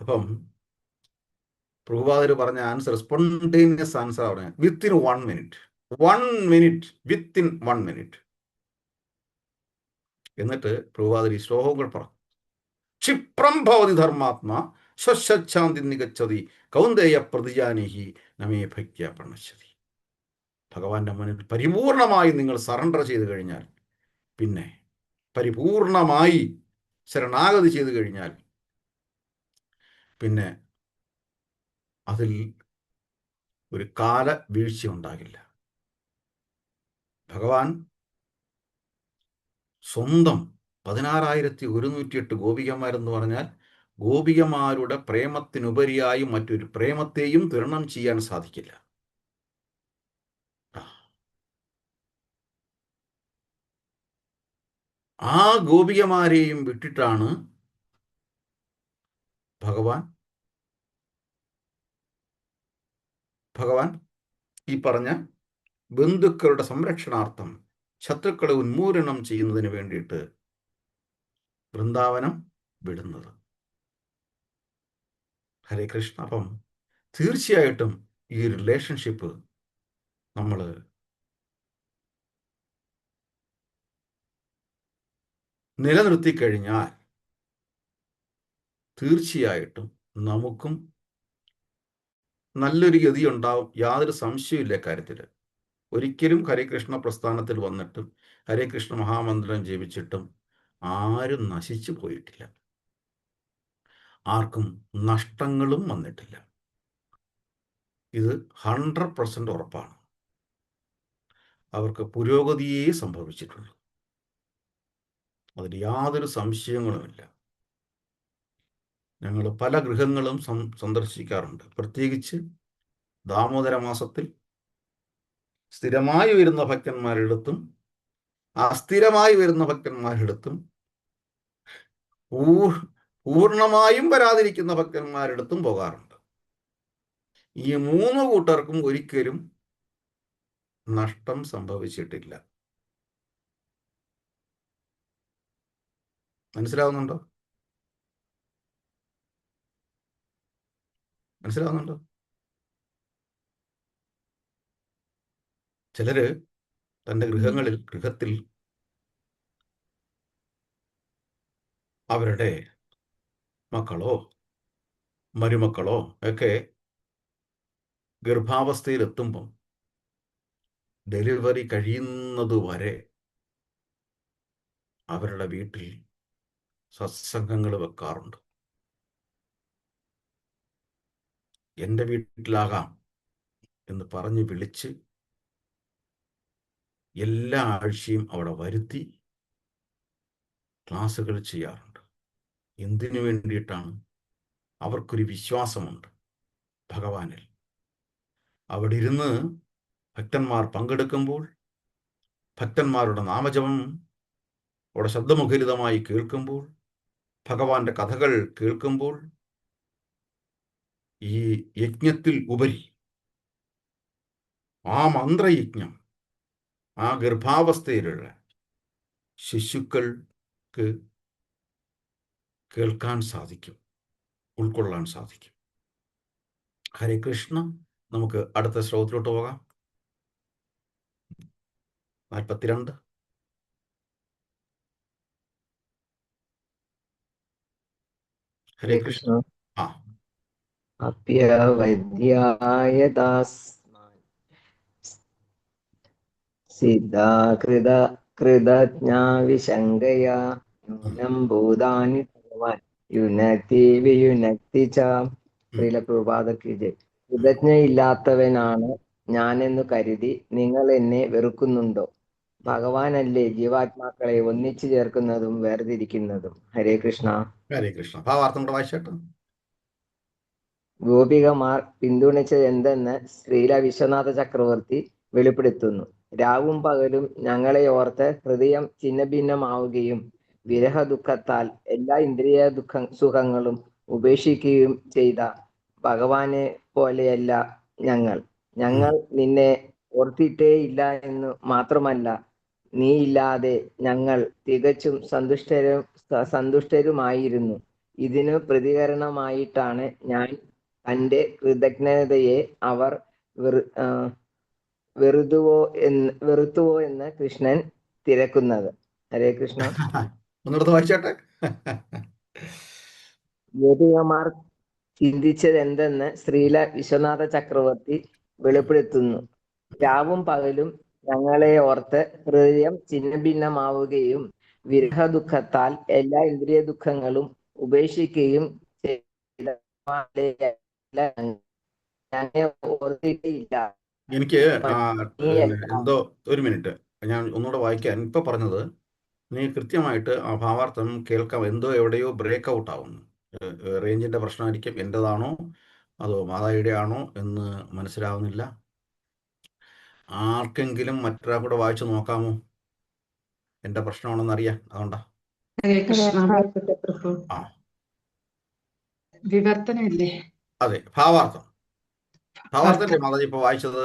അപ്പം പ്രഭുപാദര് പറഞ്ഞ ആൻസർ, സ്പോണ്ടേനിയസ് ആൻസർ പറഞ്ഞ within 1 minute, 1 minute, within 1 minute. എന്നിട്ട് പ്രഭുപാദര് ഈ ശ്ലോകങ്ങൾ പറഞ്ഞു, ക്ഷിപ്രം ഭവതി ധർമാത്മാ ശാന്തി നിഗച്ഛതി കൗന്ദേയ പ്രതിജാനീഹി നമേ ഭക്ത്യ പ്രണശ്യതി. ഭഗവാന്റെ മുന്നിൽ പരിപൂർണമായി നിങ്ങൾ സറണ്ടർ ചെയ്തു കഴിഞ്ഞാൽ, പിന്നെ പരിപൂർണമായി ശരണാഗതി ചെയ്തു കഴിഞ്ഞാൽ, പിന്നെ അതിൽ ഒരു കാല വീഴ്ച ഉണ്ടാകില്ല. ഭഗവാൻ സ്വന്തം 16,108 ഗോപികന്മാരെന്ന് പറഞ്ഞാൽ ഗോപികമാരുടെ പ്രേമത്തിനുപരിയായി മറ്റൊരു പ്രേമത്തെയും തുരണം ചെയ്യാൻ സാധിക്കില്ല. ആ ഗോപികമാരെയും വിട്ടിട്ടാണ് ഭഗവാൻ ഈ പറഞ്ഞ ബന്ധുക്കളുടെ സംരക്ഷണാർത്ഥം ശത്രുക്കളെ ഉന്മൂലനം ചെയ്യുന്നതിന് വേണ്ടിയിട്ട് വൃന്ദാവനം വിടുന്നത്. ഹരേ കൃഷ്ണ. അപ്പം തീർച്ചയായിട്ടും ഈ റിലേഷൻഷിപ്പ് നമ്മൾ നിലനിർത്തി കഴിഞ്ഞാൽ തീർച്ചയായിട്ടും നമുക്കും നല്ലൊരു ഗതി ഉണ്ടാവും. യാതൊരു സംശയമില്ല കാര്യത്തിൽ. ഒരിക്കലും ഹരേകൃഷ്ണ പ്രസ്ഥാനത്തിൽ വന്നിട്ടും ഹരേകൃഷ്ണ മഹാമന്ത്രം ജപിച്ചിട്ടും ആരും നശിച്ചു പോയിട്ടില്ല. ആർക്കും നഷ്ടങ്ങളും വന്നിട്ടില്ല. ഇത് 100% ഉറപ്പാണ്. അവർക്ക് പുരോഗതിയേ സംഭവിച്ചിട്ടുള്ളൂ. അതിൽ യാതൊരു സംശയങ്ങളുമില്ല. ഞങ്ങൾ പല ഗൃഹങ്ങളും സന്ദർശിക്കാറുണ്ട്. പ്രത്യേകിച്ച് ദാമോദര മാസത്തിൽ സ്ഥിരമായി വരുന്ന ഭക്തന്മാരെടുത്തും അസ്ഥിരമായി വരുന്ന ഭക്തന്മാരെടുത്തും പൂർണ്ണമായും വരാതിരിക്കുന്ന ഭക്തന്മാരെടുത്തും പോകാറുണ്ട്. ഈ 3 കൂട്ടർക്കും ഒരിക്കലും നഷ്ടം സംഭവിച്ചിട്ടില്ല. മനസ്സിലാവുന്നുണ്ടോ? ചിലര് തൻ്റെ ഗൃഹത്തിൽ അവരുടെ മക്കളോ മരുമക്കളോ ഒക്കെ ഗർഭാവസ്ഥയിലെത്തുമ്പം ഡെലിവറി കഴിയുന്നതുവരെ അവരുടെ വീട്ടിൽ സത്സംഗങ്ങൾ വെക്കാറുണ്ട്. എൻ്റെ വീട്ടിലാകാം എന്ന് പറഞ്ഞ് വിളിച്ച് എല്ലാ ആഴ്ചയും അവിടെ വരുത്തി ക്ലാസ്സുകൾ ചെയ്യാറുണ്ട്. എന്തിനു വേണ്ടിയിട്ടാണ്? അവർക്കൊരു വിശ്വാസമുണ്ട് ഭഗവാനിൽ. അവിടെ ഇരുന്ന് ഭക്തന്മാർ പങ്കെടുക്കുമ്പോൾ, ഭക്തന്മാരുടെ നാമജപം അവിടെ ശബ്ദമുഖരിതമായി കേൾക്കുമ്പോൾ, ഭഗവാന്റെ കഥകൾ കേൾക്കുമ്പോൾ, ഈ യജ്ഞത്തിൽ ഉപരി ആ മന്ത്രയജ്ഞം ആ ഗർഭാവസ്ഥയിലുള്ള ശിശുക്കൾക്ക് കേൾക്കാൻ സാധിക്കും, ഉൾക്കൊള്ളാൻ സാധിക്കും. ഹരേ കൃഷ്ണ. നമുക്ക് അടുത്ത ശ്ലോകത്തിലോട്ട് പോകാം. 42. ഹരേ കൃഷ്ണ. അപ്യവദ്യായ തസ്മാൻ സിദ്ധാകൃതജ്ഞാ വിശങ്കയാ ന്യൂനം ഭൂതാനി ഭഗവാൻ യുനക്തി വിയുനക്തി ച. ശ്രീലപ്രഭുപാദർക്ക് കൃതജ്ഞയില്ലാത്തവനാണ് ഞാനെന്നു കരുതി നിങ്ങൾ എന്നെ വെറുക്കുന്നുണ്ടോ? ഭഗവാനല്ലേ ജീവാത്മാക്കളെ ഒന്നിച്ചു ചേർക്കുന്നതും വേർതിരിക്കുന്നതും. ഹരേ കൃഷ്ണ. ഹരേ കൃഷ്ണ. ഭാവാർത്ഥം കൂടെ വായിച്ചേട്ടോ. ഗോപികമാർ പിന്തുണച്ചത് എന്തെന്ന് ശ്രീല വിശ്വനാഥ ചക്രവർത്തി വെളിപ്പെടുത്തുന്നു. രാവും പകലും ഞങ്ങളെ ഓർത്ത് ഹൃദയം ഛിന്നഭിന്നമാവുകയും വിരഹ ദുഃഖത്താൽ എല്ലാ ഇന്ദ്രിയ സുഖങ്ങളും ഉപേക്ഷിക്കുകയും ചെയ്ത ഭഗവാനെ പോലെയല്ല ഞങ്ങൾ. നിന്നെ ഓർത്തിട്ടേ ഇല്ല എന്ന് മാത്രമല്ല, നീ ഇല്ലാതെ ഞങ്ങൾ തികച്ചും സന്തുഷ്ടരുമായിരുന്നു. ഇതിനു പ്രതികരണമായിട്ടാണ് ഞാൻ തന്റെ കൃതജ്ഞതയെ അവർ വെറുത്തുവോ എന്ന് കൃഷ്ണൻ തിരക്കുന്നത്. ഹരേ കൃഷ്ണ. ഒന്നിടത്ത് വായിച്ചോട്ടെ. ഗോപികമാർ ചിന്തിച്ചത് എന്തെന്ന് ശ്രീല വിശ്വനാഥ ചക്രവർത്തി വെളിപ്പെടുത്തുന്നു. രാവും പകലും ഞങ്ങളെ ഓർത്ത് ഹൃദയം ഛിന്നഭിന്നമാവുകയും വിരഹ ദുഃഖത്താൽ എല്ലാ ഇന്ദ്രിയ ദുഃഖങ്ങളും ഉപേക്ഷിക്കുകയും ചെയ്ത ഓർത്തിട്ടില്ല. എനിക്ക് എന്തോ ഒരു മിനിറ്റ് ഞാൻ ഒന്നുകൂടെ വായിക്കാൻ. ഇപ്പൊ പറഞ്ഞത് നീ കൃത്യമായിട്ട് ആ ഭാവാർത്ഥം കേൾക്കാം. എന്തോ എവിടെയോ ബ്രേക്ക് ഔട്ട് ആവുന്നു. റേഞ്ചിൻ്റെ പ്രശ്നമായിരിക്കും, എൻ്റെതാണോ അതോ മാതായുടെ ആണോ എന്ന് മനസ്സിലാവുന്നില്ല. ആർക്കെങ്കിലും മറ്റൊരാൾ കൂടെ വായിച്ചു നോക്കാമോ? എൻ്റെ പ്രശ്നമാണെന്ന് അറിയാൻ, അതുകൊണ്ടാ. ഹരേ കൃഷ്ണ. വായിക്കട്ടെ പ്രഭു. ആ വിവർത്തനമില്ലേ? അതെ, ഭാവാർത്ഥല്ലേ മാതാജി ഇപ്പോൾ വായിച്ചത്?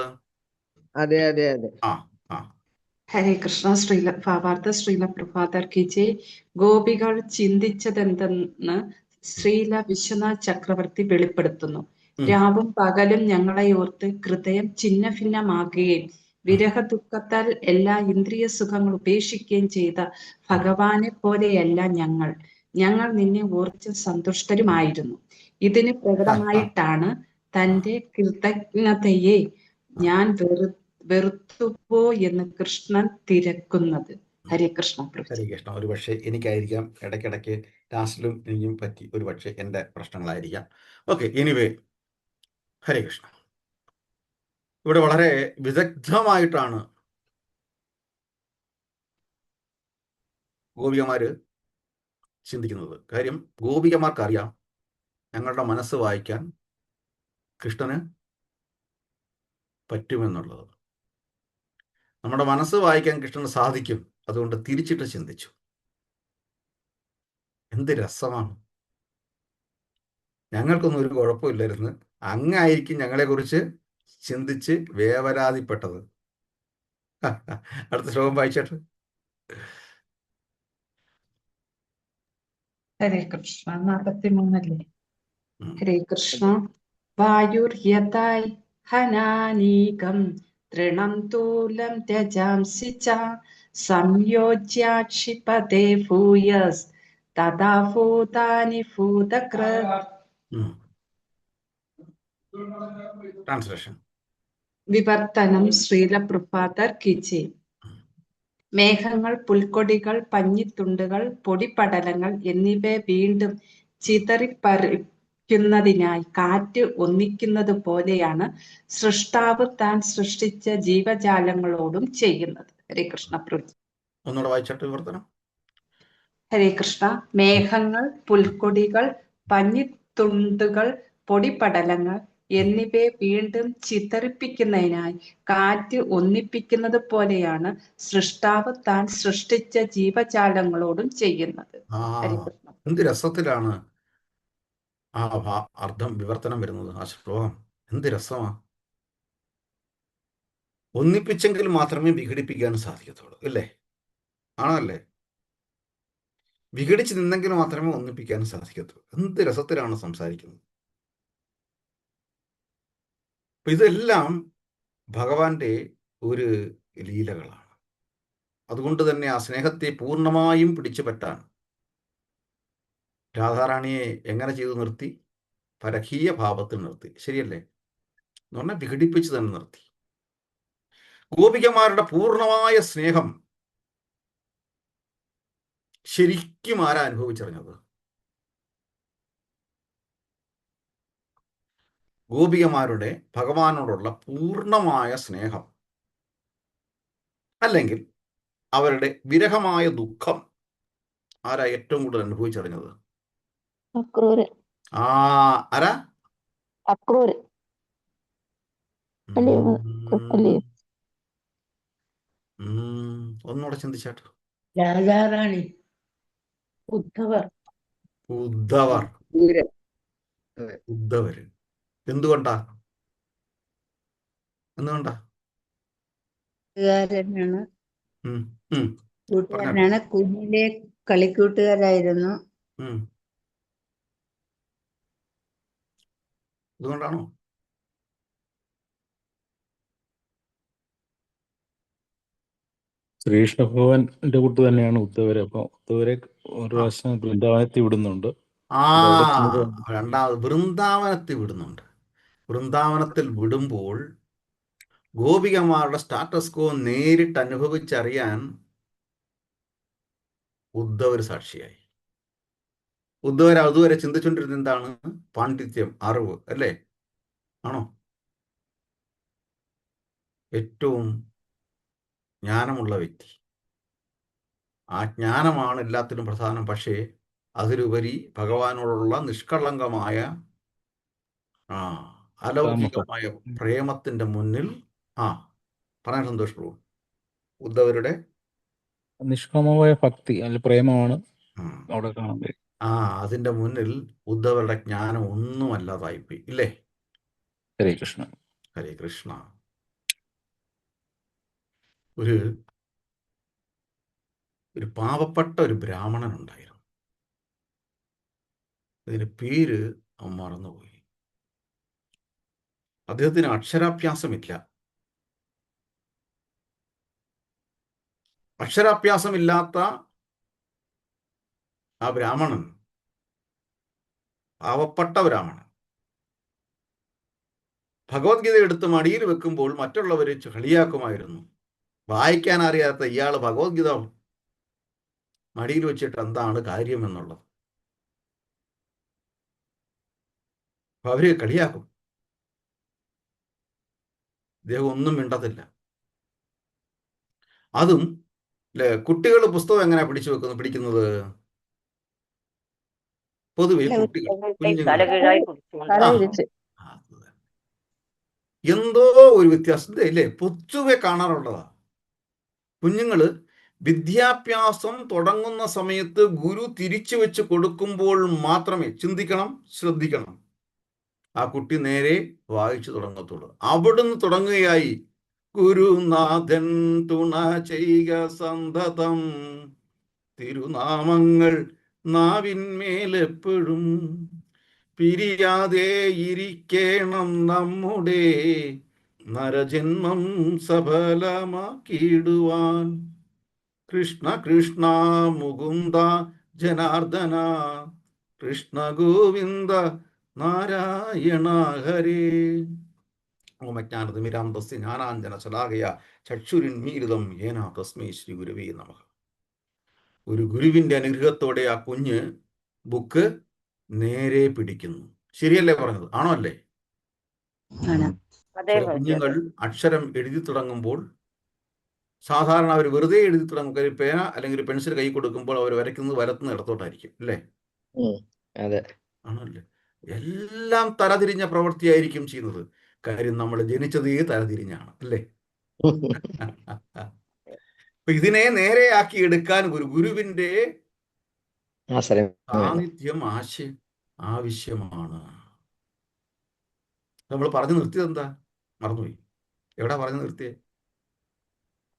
അതെ അതെ അതെ. ആ ആ ഹരേ കൃഷ്ണ. ഭാവാർത്ഥ ശ്രീല പ്രഭാതർ കി ജയ്. ഗോപികൾ ചിന്തിച്ചതെന്തെന്ന് ശ്രീല വിശ്വനാഥ് ചക്രവർത്തി വെളിപ്പെടുത്തുന്നു. രാവും പകലും ഞങ്ങളെ ഓർത്ത് ഹൃദയം ഛിന്ന ഭിന്നമാകുകയും വിരഹ ദുഃഖത്താൽ എല്ലാ ഇന്ദ്രിയ സുഖങ്ങൾ ഉപേക്ഷിക്കുകയും ചെയ്ത ഭഗവാനെ പോലെയല്ല ഞങ്ങൾ. ഞങ്ങൾ നിന്നെ ഓർത്ത് സന്തുഷ്ടരുമായിരുന്നു. ഇതിന് പ്രകടമായിട്ടാണ് തന്റെ കൃതജ്ഞതയെ ഞാൻ വെറുത്തുപോ എന്ന് കൃഷ്ണൻ തിരക്കുന്നത്. ഹരേ കൃഷ്ണ പ്രഭു. ഹരേ കൃഷ്ണ. ഒരു പക്ഷേ എനിക്കായിരിക്കാം, ഇടയ്ക്കിടയ്ക്ക് ലാസ്റ്റിലും എനിക്കും പറ്റി, ഒരു പക്ഷേ എൻ്റെ പ്രശ്നങ്ങളായിരിക്കാം. ഓക്കെ, എനിവേ, ഹരേ കൃഷ്ണ. ഇവിടെ വളരെ വിദഗ്ധമായിട്ടാണ് ഗോപികമാർ ചിന്തിക്കുന്നത്. കാര്യം, ഗോപികമാർക്കറിയാം ഞങ്ങളുടെ മനസ്സ് വായിക്കാൻ കൃഷ്ണന് പറ്റുമെന്നുള്ളത്. നമ്മുടെ മനസ്സ് വായിക്കാൻ കൃഷ്ണന് സാധിക്കും. അതുകൊണ്ട് തിരിച്ചിട്ട് ചിന്തിച്ചു. എന്ത് രസമാണ്! ഞങ്ങൾക്കൊന്നും ഒരു കുഴപ്പമില്ലായിരുന്നു, അങ്ങായിരിക്കും ഞങ്ങളെക്കുറിച്ച് ചിന്തിച്ച് വേവലാതിപ്പെട്ടത്. അടുത്ത ശ്ലോകം വായിച്ചിട്ട്. ഹരേ കൃഷ്ണ. 43 ഹരേ കൃഷ്ണ. വായുർ യഥായ് ഹനാനീകം തൃണം തൂലം ത്യജാംസി ച സംയോജ്യാക്ഷിപതേ ഭൂയസ് തഥാ ഭൂതാനി ഭൂതകൃത്. ട്രാൻസ്ലേഷൻ. വിവർത്തനം ശ്രീല പ്രഭാതർ കി ജയ്. മേഘങ്ങൾ, പുൽക്കൊടികൾ, പഞ്ഞിത്തുണ്ടുകൾ, പൊടിപടലങ്ങൾ എന്നിവയെ വീണ്ടും ചിതറിപ്പറിക്കുന്നതിനായി കാറ്റ് ഒന്നിക്കുന്നത് പോലെയാണ് സൃഷ്ടാവ് താൻ സൃഷ്ടിച്ച ജീവജാലങ്ങളോടും ചെയ്യുന്നത്. ഹരേ കൃഷ്ണ പ്രഭു. ഒന്നുകൂടെ വായിച്ചിട്ട് വിവർത്തനം. ഹരേ കൃഷ്ണ. മേഘങ്ങൾ, പുൽക്കൊടികൾ, പഞ്ഞിത്തുണ്ടുകൾ, പൊടിപടലങ്ങൾ എന്നിവയെ വീണ്ടും ചിതറിപ്പിക്കുന്നതിനായി കാറ്റ് ഒന്നിപ്പിക്കുന്നത് പോലെയാണ് സൃഷ്ടാവ് താൻ സൃഷ്ടിച്ച ജീവജാലങ്ങളോടും ചെയ്യുന്നത്. ഹരേ കൃഷ്ണ. എന്ത് രസത്തിലാണ് ആ അർത്ഥം വിവർത്തനം വരുന്നത്, ആ ശ്ലോകം. എന്ത് രസമാ! ഒന്നിപ്പിച്ചെങ്കിൽ മാത്രമേ വിഘടിപ്പിക്കാൻ സാധിക്കത്തുള്ളൂ, അല്ലേ? ആണല്ലേ? വിഘടിച്ച് നിന്നെങ്കിൽ മാത്രമേ ഒന്നിപ്പിക്കാൻ സാധിക്കത്തുള്ളൂ. എന്ത് രസത്തിലാണ് സംസാരിക്കുന്നത്! അപ്പൊ ഇതെല്ലാം ഭഗവാന്റെ ഒരു ലീലകളാണ്. അതുകൊണ്ട് തന്നെ ആ സ്നേഹത്തെ പൂർണ്ണമായും പിടിച്ചു പറ്റാൻ രാധാറാണിയെ എങ്ങനെ ചെയ്തു നിർത്തി? പരകീയ ഭാവത്തിൽ നിർത്തി, ശരിയല്ലേ? എന്ന് പറഞ്ഞാൽ വിഘടിപ്പിച്ച് തന്നെ നിർത്തി. ഗോപികമാരുടെ പൂർണ്ണമായ സ്നേഹം ശരിക്കും ആരാ അനുഭവിച്ചറിഞ്ഞത്? ഗോപികമാരുടെ ഭഗവാനോടുള്ള പൂർണ്ണമായ സ്നേഹം, അല്ലെങ്കിൽ അവരുടെ വിരഹമായ ദുഃഖം ആരാ ഏറ്റവും കൂടുതൽ അനുഭവിച്ചറിഞ്ഞത്? ആരാ? ഒന്നുകൂടെ ചിന്തിച്ചാട്ടോ. രാജാറാണി, ഉദ്ധവർ. ഉദ്ധവര്. എന്തുകൊണ്ടാ? കൂട്ടുകാരനാണ്, കുഞ്ഞിലെ കളിക്കൂട്ടുകാരായിരുന്നു. അതുകൊണ്ടാണോ? ശ്രീകൃഷ്ണ ഭഗവാന്റെ കൂട്ട് തന്നെയാണ് ഉദ്ധവര്. അപ്പൊ ഉദ്ധവരെ ഒരു പ്രാവശ്യം വൃന്ദാവനത്തിൽ വിടുന്നുണ്ട്. രണ്ടാമത് വൃന്ദാവനത്തിൽ വിടുന്നുണ്ട്. വൃന്ദാവനത്തിൽ വിടുമ്പോൾ ഗോപികമാരുടെ സ്റ്റാറ്റസ് കോ നേരിട്ട് അനുഭവിച്ചറിയാൻ ഉദ്ധവർ സാക്ഷിയായി. ഉദ്ധവർ അതുവരെ ചിന്തിച്ചുകൊണ്ടിരുന്ന എന്താണ്? പാണ്ഡിത്യം, അറിവ്, അല്ലേ? ആണോ? ഏറ്റവും ജ്ഞാനമുള്ള വ്യക്തി, ആ ജ്ഞാനമാണ് എല്ലാത്തിനും പ്രധാനം. പക്ഷേ അതിലുപരി ഭഗവാനോടുള്ള നിഷ്കളങ്കമായ അലൗകികമായ പ്രേമത്തിന്റെ മുന്നിൽ പറയാൻ സന്തോഷ് പ്രഭു, ഉദ്ധവരുടെ നിഷ്കാമമായ ഭക്തി അല്ല പ്രേമമാണ് അവിടെ കാണാൻ കഴിയും. അതിന്റെ മുന്നിൽ ഉദ്ധവരുടെ ജ്ഞാനം ഒന്നുമല്ലാതായിപ്പോയി, ഇല്ലേ? ഹരേ കൃഷ്ണ. ഹരേ കൃഷ്ണ. ഒരു പാവപ്പെട്ട ഒരു ബ്രാഹ്മണൻ ഉണ്ടായിരുന്നു. ഇതിന് പേര് അവൻ മറന്നുപോയി. അദ്ദേഹത്തിന് അക്ഷരാഭ്യാസമില്ല. അക്ഷരാഭ്യാസമില്ലാത്ത ആ ബ്രാഹ്മണൻ, പാവപ്പെട്ട ബ്രാഹ്മണൻ, ഭഗവത്ഗീത എടുത്ത് മടിയിൽ വെക്കുമ്പോൾ മറ്റുള്ളവരെ കളിയാക്കുമായിരുന്നു. വായിക്കാൻ അറിയാത്ത ഇയാൾ ഭഗവത്ഗീത മടിയിൽ വെച്ചിട്ട് എന്താണ് കാര്യം എന്നുള്ളത് അവര് കളിയാക്കും. ഇദ്ദേഹം ഒന്നും മിണ്ടത്തില്ല. അതും കുട്ടികൾ പുസ്തകം എങ്ങനെയാ പിടിക്കുന്നത്? പൊതുവെ കുട്ടികൾ, എന്തോ ഒരു വ്യത്യാസം ഇല്ലേ? പൊതുവെ കാണാറുള്ളതാ. കുഞ്ഞുങ്ങള് വിദ്യാഭ്യാസം തുടങ്ങുന്ന സമയത്ത് ഗുരു തിരിച്ചു വെച്ച് കൊടുക്കുമ്പോൾ മാത്രമേ ശ്രദ്ധിക്കണം, ആ കുട്ടി നേരെ വായിച്ചു തുടങ്ങത്തുള്ളൂ. അവിടുന്ന് തുടങ്ങുകയായി ഗുരുനാഥൻ തുണ ചെയ്യുക സന്തതം, തിരുനാമങ്ങൾ നാവിന്മേലെപ്പോഴും, പിരിയാതെ ഇരിക്കണം നമ്മുടെ നരജന്മം സഫലമാക്കിയിടുവാൻ. കൃഷ്ണ കൃഷ്ണ മുകുന്ദ ജനാർദ്ദന, കൃഷ്ണ ഗോവിന്ദ നാരായണ ഹരേ. ഓമജ്ഞാനതിമിരാന്തസ്യ ജ്ഞാനാഞ്ജന ശലാകയ ചക്ഷുരുന്മീലിതം യേന തസ്മൈ ശ്രീ ഗുരവേ നമഃ. ഒരു ഗുരുവിന്റെ അനുഗ്രഹത്തോടെ ആ കുഞ്ഞ് ബുക്ക് നേരെ പിടിക്കുന്നു. ശരിയല്ലേ പറഞ്ഞത്? ആണോ അല്ലേ? കുഞ്ഞുങ്ങൾ അക്ഷരം എഴുതി തുടങ്ങുമ്പോൾ സാധാരണ അവർ വെറുതെ എഴുതി തുടങ്ങും. ഒരു പേന അല്ലെങ്കിൽ ഒരു പെൻസിൽ കൈ കൊടുക്കുമ്പോൾ അവർ വരയ്ക്കുന്നത് വലത്തുനിന്ന് ഇടത്തോട്ടായിരിക്കും, അല്ലേ? ആണല്ലേ? എല്ലാം തലതിരിഞ്ഞ പ്രവൃത്തിയായിരിക്കും ചെയ്യുന്നത്. കാര്യം നമ്മൾ ജനിച്ചതേ തലതിരിഞ്ഞാണ്, അല്ലേ? അപ്പൊ ഇതിനെ നേരെയാക്കി എടുക്കാൻ ഒരു ഗുരുവിന്റെ സാന്നിധ്യം ആവശ്യമാണ്. നമ്മൾ പറഞ്ഞു നിർത്തിയത് എന്താ? മറന്നുപോയി. എവിടെ പറഞ്ഞു നിർത്തിയേ?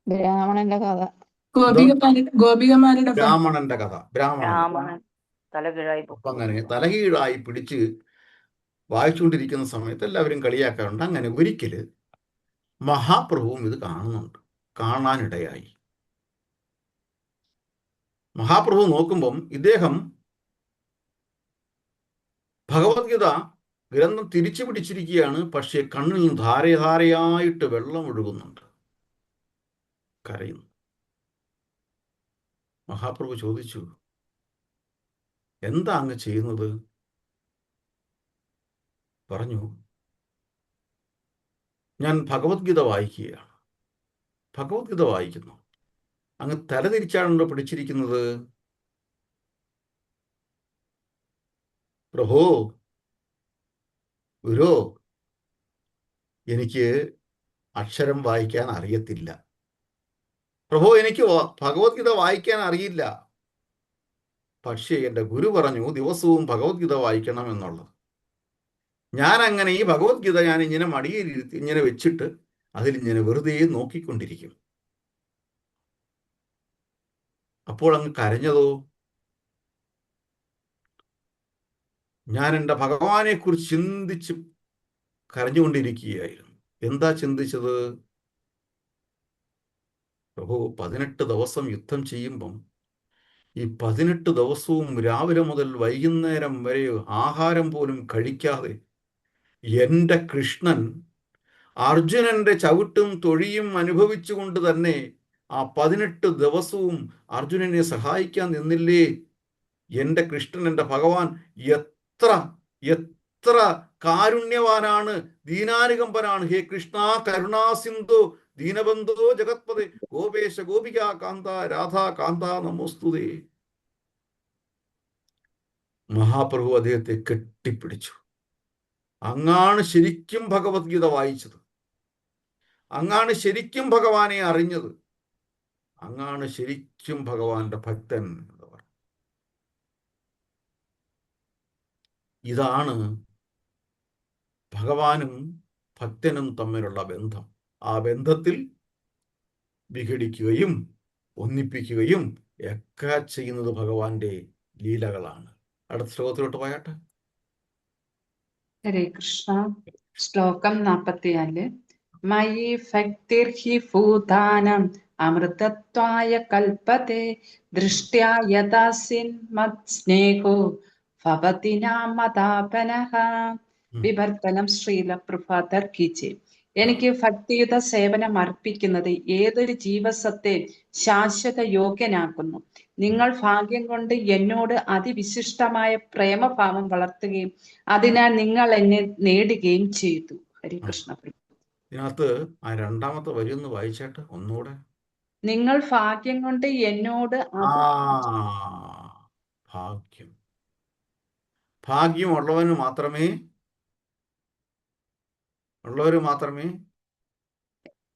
ബ്രാഹ്മണന്റെ കഥ. ബ്രാഹ്മണന്റെ കഥ. അങ്ങനെ തലകീഴായി പിടിച്ച് വായിച്ചുകൊണ്ടിരിക്കുന്ന സമയത്ത് എല്ലാവരും കളിയാക്കാറുണ്ട്. അങ്ങനെ ഒരിക്കല് മഹാപ്രഭുവും ഇത് കാണാനിടയായി. മഹാപ്രഭു നോക്കുമ്പം ഇദ്ദേഹം ഭഗവത്ഗീത ഗ്രന്ഥം തിരിച്ചു പിടിച്ചിരിക്കുകയാണ്. പക്ഷേ കണ്ണിൽ നിന്ന് ധാരധാരയായിട്ട് വെള്ളം ഒഴുകുന്നുണ്ട്, കരയുന്നു. മഹാപ്രഭു ചോദിച്ചു, എന്താ അങ്ങ് ചെയ്യുന്നത്? പറഞ്ഞു, ഞാൻ ഭഗവത്ഗീത വായിക്കുകയാണ്. ഭഗവത്ഗീത വായിക്കുന്നു. അങ്ങ് തലതിരിച്ചാണല്ലോ പിടിച്ചിരിക്കുന്നത്. പ്രഭോ, ഗുരു, എനിക്ക് അക്ഷരം വായിക്കാൻ അറിയത്തില്ല. പ്രഭു, എനിക്ക് ഭഗവത്ഗീത വായിക്കാൻ അറിയില്ല. പക്ഷേ എൻ്റെ ഗുരു പറഞ്ഞു ദിവസവും ഭഗവത്ഗീത വായിക്കണം എന്നുള്ളത്. ഞാൻ അങ്ങനെ ഈ ഭഗവത്ഗീത ഞാൻ ഇങ്ങനെ മടിയിലിരുത്തി ഇങ്ങനെ വെച്ചിട്ട് അതിലിങ്ങനെ വെറുതെ നോക്കിക്കൊണ്ടിരിക്കും. അപ്പോൾ അങ്ങ് കരഞ്ഞതോ? ഞാൻ എൻ്റെ ഭഗവാനെ കുറിച്ച് ചിന്തിച്ച് കരഞ്ഞുകൊണ്ടിരിക്കുകയായിരുന്നു. എന്താ ചിന്തിച്ചത്? പ്രഭു, 18 ദിവസം യുദ്ധം ചെയ്യുമ്പം ഈ 18 ദിവസവും രാവിലെ മുതൽ വൈകുന്നേരം വരെ ആഹാരം പോലും കഴിക്കാതെ എൻ്റെ കൃഷ്ണൻ അർജുനന്റെ ചവിട്ടും തൊഴിയും അനുഭവിച്ചുകൊണ്ട് തന്നെ ആ 18 ദിവസവും അർജുനനെ സഹായിക്കാൻ നിന്നില്ലേ? എൻ്റെ കൃഷ്ണൻ, എൻ്റെ ഭഗവാൻ എത്ര എത്ര കാരുണ്യവാനാണ്, ദീനാനുകമ്പനാണ്. ഹേ കൃഷ്ണ കരുണാ സിന്ധു ദീനബന്ധോ ജഗത്പദേ ഗോപേശ ഗോപികാ കാന്ത രാധാ കാന്ത നമോസ്തുതേ. മഹാപ്രഭു അദ്ദേഹത്തെ കെട്ടിപ്പിടിച്ചു. അങ്ങാണ് ശരിക്കും ഭഗവത്ഗീത വായിച്ചത്, അങ്ങാണ് ശരിക്കും ഭഗവാനെ അറിഞ്ഞത്, അങ്ങാണ് ശരിക്കും ഭഗവാന്റെ ഭക്തൻ എന്ന് പറഞ്ഞു. ഇതാണ് ഭഗവാനും ഭക്തനും തമ്മിലുള്ള ബന്ധം. ആ ബന്ധത്തിൽ വിഘടിക്കുകയും ഒന്നിപ്പിക്കുകയും ഒക്കെ ചെയ്യുന്നത് ഭഗവാന്റെ ലീലകളാണ്. അടുത്ത ശ്ലോകത്തിലോട്ട് പോയാട്ടെ. ഹരേ കൃഷ്ണ. ശ്ലോകം 44. മയി ഭക്തിർഹി ഭൂതാനം അമൃതത്വായ കൽപ്പത്തെ ദൃഷ്ട്യാ യഥാസിൻ മത്സ്നേഹോ ഭവതി നാമതാപനഃ. വിവർത്തനം ശ്രീല പ്രഭാതർ കീച്ചെ. എനിക്ക് ഭക്തിയുത സേവനം അർപ്പിക്കുന്നത് ഏതൊരു ജീവസത്തെ ശാശ്വത യോഗ്യനാക്കുന്നു. നിങ്ങൾ ഭാഗ്യം കൊണ്ട് എന്നോട് അതിവിശിഷ്ടമായ പ്രേമഭാവം വളർത്തുകയും അതിനാൽ നിങ്ങൾ എന്നെ നേടുകയും ചെയ്തു. ഹരികൃഷ്ണ. ഇതിനകത്ത് ആ രണ്ടാമത്തെ വരി ഒന്ന് വായിച്ചാട്ട് ഒന്നുകൂടെ. നിങ്ങൾ ഭാഗ്യം കൊണ്ട് എന്നോട് ഭാഗ്യം. ഭാഗ്യമുള്ളവന് മാത്രമേ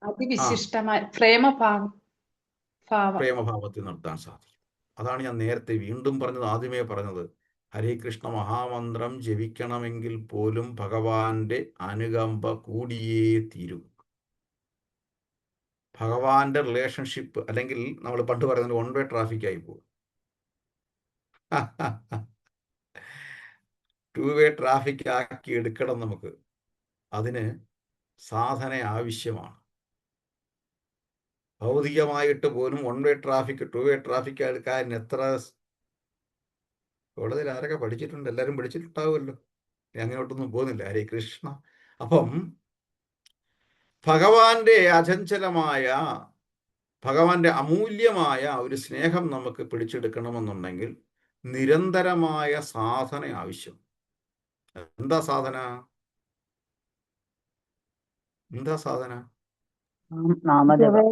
അതിവിശിഷ്ടമായ പ്രേമഭാവത്തിൽ നിർത്താൻ സാധിക്കും. അതാണ് ഞാൻ നേരത്തെ വീണ്ടും പറഞ്ഞത്, ആദ്യമേ പറഞ്ഞത്. ഹരേ കൃഷ്ണ മഹാമന്ത്രം ജപിക്കണമെങ്കിൽ പോലും ഭഗവാന്റെ അനുകമ്പ കൂടിയേ തീരൂ. ഭഗവാന്റെ റിലേഷൻഷിപ്പ്, അല്ലെങ്കിൽ നമ്മൾ പണ്ട് പറയുന്നത് വൺ വേ ട്രാഫിക് ആയി പോകും. 2 വേ ട്രാഫിക് ആക്കി എടുക്കണം നമുക്ക്. അതിന് സാധന ആവശ്യമാണ്. ഭൗതികമായിട്ട് പോലും 1 വേ ട്രാഫിക് 2 വേ ട്രാഫിക് എടുക്കാൻ എത്ര കോളേജിൽ ആരൊക്കെ പഠിച്ചിട്ടുണ്ട്? എല്ലാവരും പഠിച്ചിട്ടുണ്ടാവുമല്ലോ. അങ്ങോട്ടൊന്നും പോകുന്നില്ല. ഹരേ കൃഷ്ണ. അപ്പം ഭഗവാന്റെ അചഞ്ചലമായ, ഭഗവാന്റെ അമൂല്യമായ ഒരു സ്നേഹം നമുക്ക് പിടിച്ചെടുക്കണമെന്നുണ്ടെങ്കിൽ നിരന്തരമായ സാധന ആവശ്യം. എന്താ സാധന? നാമജപം.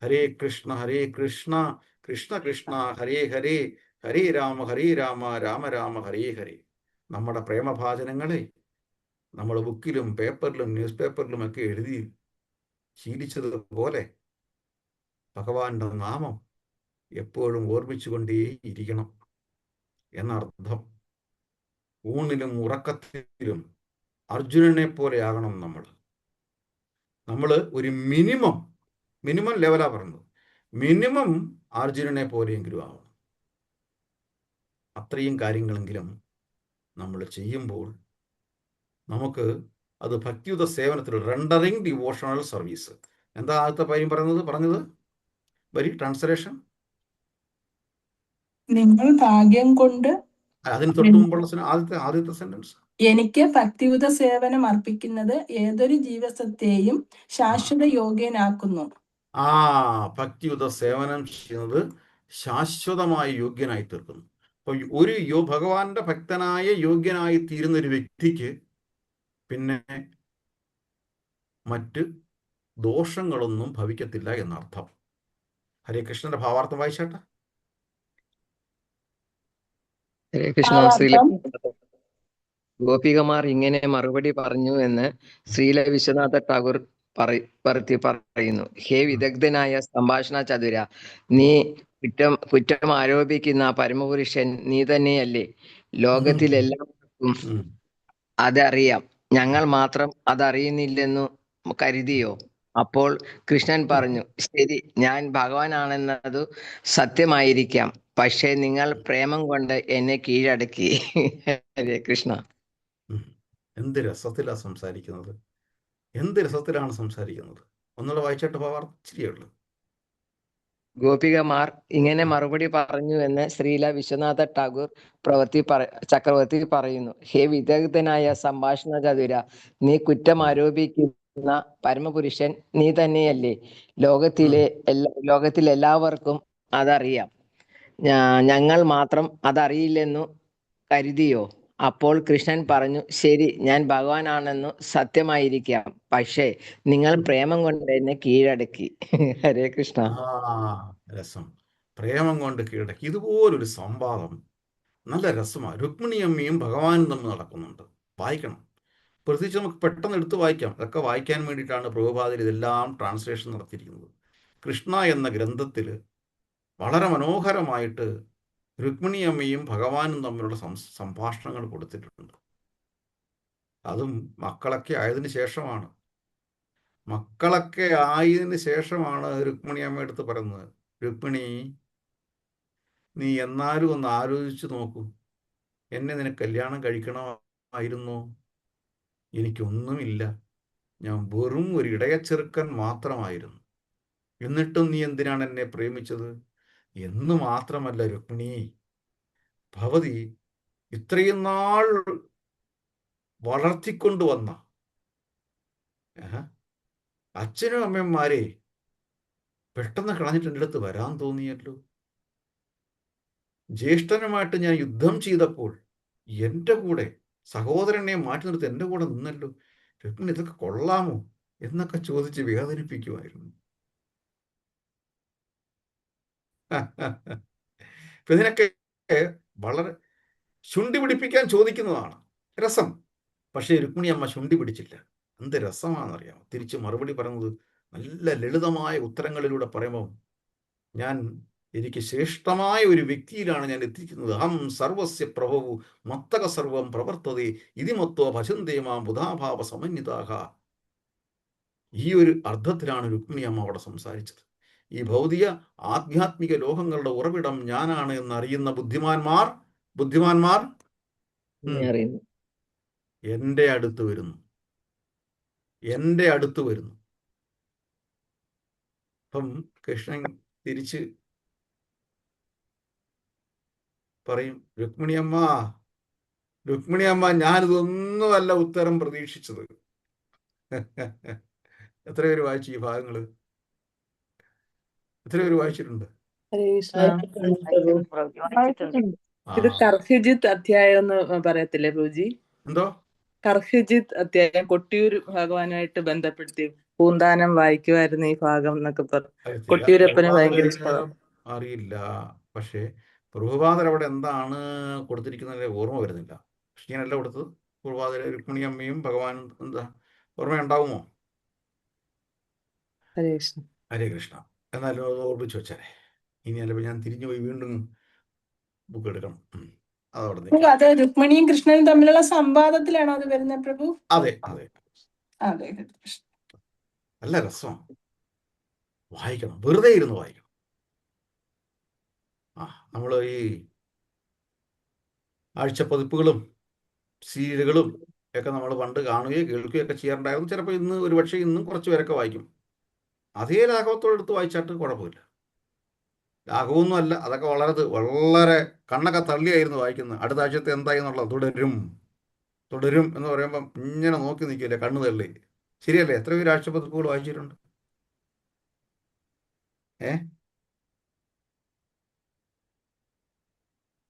ഹരേ കൃഷ്ണ ഹരേ കൃഷ്ണ കൃഷ്ണ കൃഷ്ണ ഹരേ ഹരേ, ഹരേ രാമ രാമ രാമ ഹരേ ഹരേ. നമ്മുടെ പ്രേമഭാചനങ്ങളെ നമ്മൾ ബുക്കിലും പേപ്പറിലും ന്യൂസ് പേപ്പറിലും ഒക്കെ എഴുതി ശീലിച്ചതുപോലെ ഭഗവാന്റെ നാമം എപ്പോഴും ഓർമ്മിച്ചുകൊണ്ടേയിരിക്കണം എന്നർത്ഥം. ഊണിലും ഉറക്കത്തിലും അർജുനനെ പോലെ ആകണം നമ്മൾ ഒരു മിനിമം ലെവലാ പറഞ്ഞത്. മിനിമം അർജുനനെ പോലെയെങ്കിലും ആവണം. അത്രയും കാര്യങ്ങളെങ്കിലും നമ്മൾ ചെയ്യുമ്പോൾ നമുക്ക് അത് ഭക്തിയുത സേവനത്തിൽ റെൻഡറിങ് ഡിവോഷണൽ സർവീസ്. എന്താ ആദ്യത്തെ കാര്യം പറഞ്ഞത് വരി ട്രാൻസ്ലേഷൻ? നിങ്ങൾ ഭാഗ്യം കൊണ്ട്, അതിന് തൊട്ട് മുമ്പുള്ള ആദ്യത്തെ സെന്റൻസ്, എനിക്ക് ഭക്തിയുത സേവനം അർപ്പിക്കുന്നത് ഏതൊരു ജീവസത്തെയും ശാശ്വത യോഗ്യനാക്കുന്നു. ഭക്തിയുത സേവനം ചെയ്യുന്നത് ശാശ്വതമായി യോഗ്യനായി തീർക്കുന്നു. അപ്പൊ ഒരു ഭഗവാന്റെ ഭക്തനായ യോഗ്യനായി തീരുന്ന ഒരു വ്യക്തിക്ക് പിന്നെ മറ്റ് ദോഷങ്ങളൊന്നും ഭവിക്കത്തില്ല എന്നർത്ഥം. ഹരേ കൃഷ്ണന്റെ ഭാവാർത്ഥം വായിച്ചാട്ടെ. ഹരേ കൃഷ്ണ. ഗോപികമാർ ഇങ്ങനെ മറുപടി പറഞ്ഞു എന്ന് ശ്രീല വിശ്വനാഥ ടാഗോർ പറയുന്നു. ഹേ വിദഗ്ധനായ സംഭാഷണ ചതുര, നീ കുറ്റം ആരോപിക്കുന്ന പരമപുരുഷൻ നീ തന്നെയല്ലേ? ലോകത്തിലെല്ലാവർക്കും അതറിയാം, ഞങ്ങൾ മാത്രം അതറിയുന്നില്ലെന്നു കരുതിയോ? അപ്പോൾ കൃഷ്ണൻ പറഞ്ഞു, ശരി, ഞാൻ ഭഗവാനാണെന്നതു സത്യമായിരിക്കാം, പക്ഷേ നിങ്ങൾ പ്രേമം കൊണ്ട് എന്നെ കീഴടക്കി. ഹരേ കൃഷ്ണ. എന്ത് രസത്തിലാണ് സംസാരിക്കുന്നത്. ഒന്നുകൂടെ വായിച്ചിട്ട് ഭാവാർത്ഥിച്ചിരിയുള്ളൂ. ഗോപികമാർ ഇങ്ങനെ മറുപടി പറഞ്ഞു എന്ന് ശ്രീല വിശ്വനാഥ ടാഗോർ ചക്രവർത്തി പറയുന്നു. ഹേ വിദഗ്ധനായ സംഭാഷണ ചതുര, നീ കുറ്റം ആരോപിക്കുന്ന പരമപുരുഷൻ നീ തന്നെയല്ലേ? ലോകത്തിലെല്ലാവർക്കും അതറിയാം, ഞങ്ങൾ മാത്രം അതറിയില്ലെന്നു കരുതിയോ? അപ്പോൾ കൃഷ്ണൻ പറഞ്ഞു, ശരി, ഞാൻ ഭഗവാനാണെന്നു സത്യമായിരിക്കാം, പക്ഷേ നിങ്ങൾ പ്രേമം കൊണ്ട് എന്നെ കീഴടക്കി. ഹരേ കൃഷ്ണ. രസം. പ്രേമം കൊണ്ട് കീഴടക്കി. ഇതുപോലൊരു സംവാദം നല്ല രസമാണ്. രുക്മിണി അമ്മയും ഭഗവാനും തമ്മിൽ നടക്കുന്നുണ്ട്. വായിക്കണം. പ്രത്യേകിച്ച് നമുക്ക് പെട്ടെന്ന് എടുത്ത് വായിക്കാം. അതൊക്കെ വായിക്കാൻ വേണ്ടിയിട്ടാണ് പ്രഭുപാദർ ഇതെല്ലാം ട്രാൻസ്ലേഷൻ നടത്തിയിരിക്കുന്നത്. കൃഷ്ണ എന്ന ഗ്രന്ഥത്തിൽ വളരെ മനോഹരമായിട്ട് രുക്മിണി അമ്മയും ഭഗവാനും തമ്മിലുള്ള സംഭാഷണങ്ങൾ കൊടുത്തിട്ടുണ്ട്. അതും മക്കളൊക്കെ ആയതിനു ശേഷമാണ്. രുക്മിണി അമ്മ എടുത്ത് പറയുന്നത്, രുക്മിണി, നീ എന്നാലും ഒന്ന് ആലോചിച്ച് നോക്കൂ, എന്നെ നിനക്ക് കല്യാണം കഴിക്കണമായിരുന്നോ? എനിക്കൊന്നുമില്ല, ഞാൻ വെറും ഒരു ഇടയച്ചെറുക്കൻ മാത്രമായിരുന്നു. എന്നിട്ടും നീ എന്തിനാണ് എന്നെ പ്രേമിച്ചത്? എന്ന് മാത്രമല്ല രുക്മിണി, ഭവതി ഇത്രയും നാൾ വളർത്തിക്കൊണ്ടുവന്ന അച്ഛനും അമ്മമാരെ പെട്ടെന്ന് കളഞ്ഞിട്ട് എൻ്റെ അടുത്ത് വരാൻ തോന്നിയല്ലോ. ജ്യേഷ്ഠനുമായിട്ട് ഞാൻ യുദ്ധം ചെയ്തപ്പോൾ എൻ്റെ കൂടെ സഹോദരനെ മാറ്റി നിർത്തി എൻ്റെ കൂടെ നിന്നല്ലോ. രുക്മിണി, ഇതൊക്കെ കൊള്ളാമോ എന്നൊക്കെ ചോദിച്ച് വേദനിപ്പിക്കുമായിരുന്നു. ഇതിനൊക്കെ വളരെ ശുണ്ഠി പിടിപ്പിക്കാൻ ചോദിക്കുന്നതാണ്, രസം. പക്ഷേ രുക്മിണി അമ്മ ശുണ്ഠി പിടിച്ചില്ല. എന്ത് രസമാണെന്നറിയാമോ? തിരിച്ച് മറുപടി പറയുന്നത് നല്ല ലളിതമായ ഉത്തരങ്ങളിലൂടെ പറയുമ്പോൾ, എനിക്ക് ശ്രേഷ്ഠമായ ഒരു വ്യക്തിയിലാണ് ഞാൻ എത്തിക്കുന്നത്. അഹം സർവസ്യ പ്രഭവു മത്തക സർവം പ്രവർത്തതേ ഇതി മത്വ ഭജന്തേ മാം ബുധാഭാവ സമന്വിതാഹ. ഈ ഒരു അർത്ഥത്തിലാണ് രുക്മിണി അമ്മ അവിടെ സംസാരിച്ചത്. ഈ ഭൗതിക ആധ്യാത്മിക ലോകങ്ങളുടെ ഉറവിടം ഞാനാണ് എന്നറിയുന്ന ബുദ്ധിമാന്മാർ എൻ്റെ അടുത്ത് വരുന്നു. അപ്പം കൃഷ്ണൻ തിരിച്ച് പറയും, രുക്മിണി അമ്മ, ഞാനിതൊന്നുമല്ല ഉത്തരം പ്രതീക്ഷിച്ചത്. എത്ര പേര് വായിച്ചു ഈ ഭാഗങ്ങള്? എത്ര പേര് വായിച്ചിട്ടുണ്ട്? ഇത് കർഹ്യജിത്ത് അധ്യായം എന്ന് പറയത്തില്ലേ പ്രഭുജി? എന്തോ കർഹ്യജിത്ത് അധ്യായം കൊട്ടിയൂർ ഭഗവാനുമായിട്ട് ബന്ധപ്പെടുത്തി പൂന്താനം വായിക്കുമായിരുന്നു ഈ ഭാഗം എന്നൊക്കെ പറഞ്ഞു. കൊട്ടിയൂരപ്പന് ഭയങ്കര ഇഷ്ടമാണ്. അറിയില്ല, പക്ഷേ പ്രഭുപാദർ അവിടെ എന്താണ് കൊടുത്തിരിക്കുന്നത് ഓർമ്മ വരുന്നില്ല. കൃഷ്ണനല്ല കൊടുത്തത്. പ്രഭുപാദർ രുക്മിണി അമ്മയും ഭഗവാനും എന്താ ഓർമ്മയുണ്ടാവുമോ? ഹരേ കൃഷ്ണ. എന്നാലും അത് ഓർമ്മിച്ച് വെച്ചാലേ, ഇനി അല്ല ഞാൻ തിരിഞ്ഞു പോയി വീണ്ടും ബുക്ക് എടുക്കണം. അത് രുക്മിണിയും കൃഷ്ണനും തമ്മിലുള്ള സംവാദത്തിലാണോ അത് വരുന്നത് പ്രഭു? അതെ. നല്ല രസമാണ്, വായിക്കണം, വെറുതെ ഇരുന്ന് വായിക്കണം. നമ്മൾ ഈ ആഴ്ചപ്പതിപ്പുകളും സീരിയലുകളും ഒക്കെ നമ്മൾ പണ്ട് കാണുകയോ കേൾക്കുകയൊക്കെ ചെയ്യാറുണ്ടായിരുന്നു. ചിലപ്പോൾ ഇന്നും കുറച്ച് പേരൊക്കെ വായിക്കും. അതേ ലാഘവത്തോടെ എടുത്ത് വായിച്ചാട്ട് കുഴപ്പമില്ല. ലാഘവമൊന്നും അല്ല, അതൊക്കെ വളരെ കണ്ണൊക്കെ തള്ളിയായിരുന്നു വായിക്കുന്നത്. അടുത്ത ആഴ്ചത്തെ എന്തായി എന്നുള്ളത് തുടരും എന്ന് പറയുമ്പം ഇങ്ങനെ നോക്കി നിൽക്കില്ലേ, കണ്ണു തള്ളി. ശരിയല്ലേ? എത്ര പേര് ആഴ്ചപ്പതിപ്പുകൾ വായിച്ചിട്ടുണ്ട്?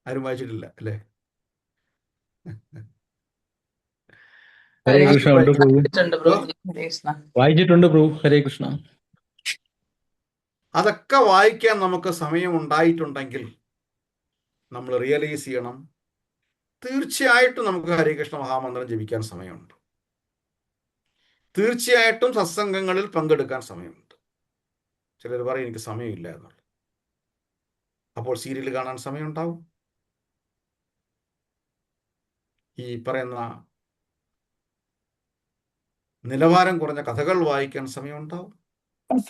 ആരും വായിച്ചിട്ടില്ല അല്ലേ? ഹരേ കൃഷ്ണ. വായിച്ചിട്ടുണ്ട് പ്രഭു. ഹരേ കൃഷ്ണ. അതൊക്കെ വായിക്കാൻ നമുക്ക് സമയം ഉണ്ടായിട്ടുണ്ടെങ്കിൽ നമ്മൾ റിയലൈസ് ചെയ്യണം, തീർച്ചയായിട്ടും നമുക്ക് ഹരേ കൃഷ്ണ മഹാമന്ത്രം ജപിക്കാൻ സമയമുണ്ട്. തീർച്ചയായിട്ടും സത്സംഗങ്ങളിൽ പങ്കെടുക്കാൻ സമയമുണ്ട്. ചിലർ പറയും എനിക്ക് സമയമില്ല എന്നുള്ളത്. അപ്പോൾ സീരിയൽ കാണാൻ സമയമുണ്ടാവും. ഈ പറയുന്ന നിലവാരം കുറഞ്ഞ കഥകൾ വായിക്കാൻ സമയമുണ്ടാവും.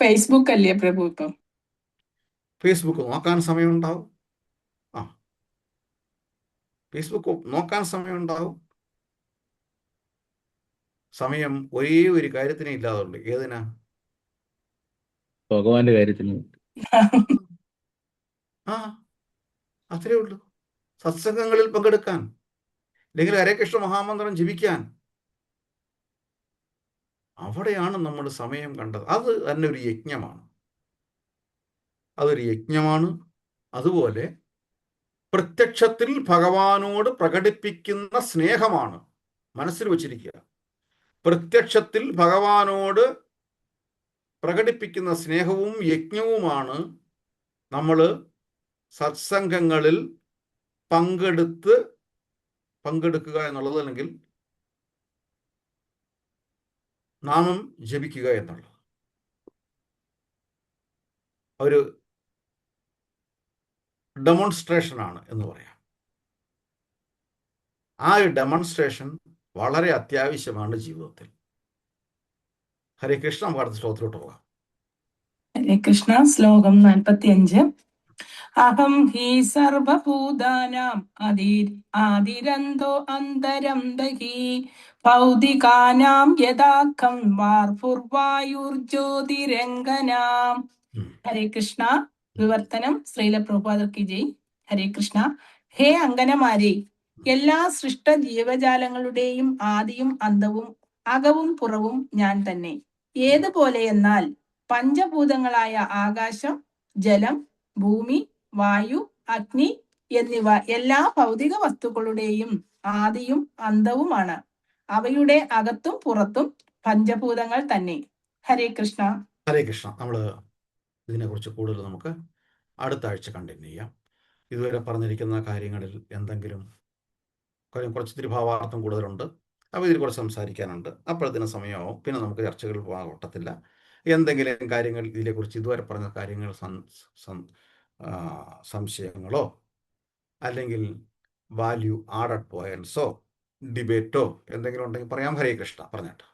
ഫേസ്ബുക്ക് അല്ലേ പ്രഭു? ഇപ്പം ഫേസ്ബുക്ക് നോക്കാൻ സമയമുണ്ടാവും. ഫേസ്ബുക്ക് നോക്കാൻ സമയമുണ്ടാവും. സമയം ഒരേ ഒരു കാര്യത്തിനേ ഇല്ലാതുള്ളൂ. ഏതിനാ? ഭഗവാന്റെ കാര്യത്തിന്. അത്രേ ഉള്ളൂ. സത്സംഗങ്ങളിൽ പങ്കെടുക്കാൻ, അല്ലെങ്കിൽ ഹരേ കൃഷ്ണ മഹാമന്ത്രം ജപിക്കാൻ, അവിടെയാണ് നമ്മൾ സമയം കണ്ടത്. അത് തന്നെ ഒരു യജ്ഞമാണ്. അതുപോലെ പ്രത്യക്ഷത്തിൽ ഭഗവാനോട് പ്രകടിപ്പിക്കുന്ന സ്നേഹമാണ്. മനസ്സിൽ വച്ചിരിക്കുക, പ്രത്യക്ഷത്തിൽ ഭഗവാനോട് പ്രകടിപ്പിക്കുന്ന സ്നേഹവും യജ്ഞവുമാണ് നമ്മൾ സത്സംഗങ്ങളിൽ പങ്കെടുക്കുക എന്നുള്ളത്, അല്ലെങ്കിൽ നാമം ജപിക്കുക എന്നുള്ളത് ഒരു ഡെമോൺസ്ട്രേഷനാണ് എന്ന് പറയാം. ആ ഒരു ഡെമോൺസ്ട്രേഷൻ വളരെ അത്യാവശ്യമാണ് ജീവിതത്തിൽ. ഹരേ കൃഷ്ണ. നമുക്ക് അടുത്ത ശ്ലോകത്തിലോട്ട് പോകാം. ഹരേ കൃഷ്ണ. ശ്ലോകം 45. അഹം ഹി സർവഭൂതാനാം ആദിരന്തോ അന്തരം ദഹി ഭൗതികാനാം യഥാഖം വാർഭുർവായുർജ്യോതിരംഗനാം. ഹരേ കൃഷ്ണ. വിവർത്തനം ശ്രീല പ്രഭുപാദ കി ജയ്. ഹരേ കൃഷ്ണ. ഹേ അങ്കനമാരെ, എല്ലാ സൃഷ്ട ജീവജാലങ്ങളുടെയും ആദിയും അന്തവും അകവും പുറവും ഞാൻ തന്നെ. ഏതുപോലെ എന്നാൽ പഞ്ചഭൂതങ്ങളായ ആകാശം, ജലം, ഭൂമി, വായു, അഗ്നി എന്നിവ എല്ലാ ഭൗതിക വസ്തുക്കളുടെയും ആദിയും അന്തവുമാണ്. അവയുടെ അകത്തും പുറത്തും പഞ്ചഭൂതങ്ങൾ തന്നെ. ഹരേ കൃഷ്ണ. ഹരേ കൃഷ്ണ. നമ്മൾ ഇതിനെക്കുറിച്ച് കൂടുതൽ നമുക്ക് അടുത്ത ആഴ്ച കണ്ടിന്യൂ ചെയ്യാം. ഇതുവരെ പറഞ്ഞിരിക്കുന്ന കാര്യങ്ങളിൽ എന്തെങ്കിലും കുറച്ച് ഭാവാർത്ഥം കൂടുതലുണ്ട്, അപ്പോൾ ഇതിൽ കുറച്ച് സംസാരിക്കാനുണ്ട്. അപ്പോഴത്തേനും സമയമാവും, പിന്നെ നമുക്ക് ചർച്ചകൾ പോകാൻ ഒട്ടത്തില്ല. എന്തെങ്കിലും കാര്യങ്ങൾ ഇതിനെക്കുറിച്ച് ഇതുവരെ പറഞ്ഞ കാര്യങ്ങൾ സംശയങ്ങളോ അല്ലെങ്കിൽ വാല്യൂ ആഡഡ് പോയിന്റ്സോ ഡിബേറ്റോ എന്തെങ്കിലും ഉണ്ടെങ്കിൽ പറയാം. ഹരേ കൃഷ്ണ. പറഞ്ഞേട്ടോ.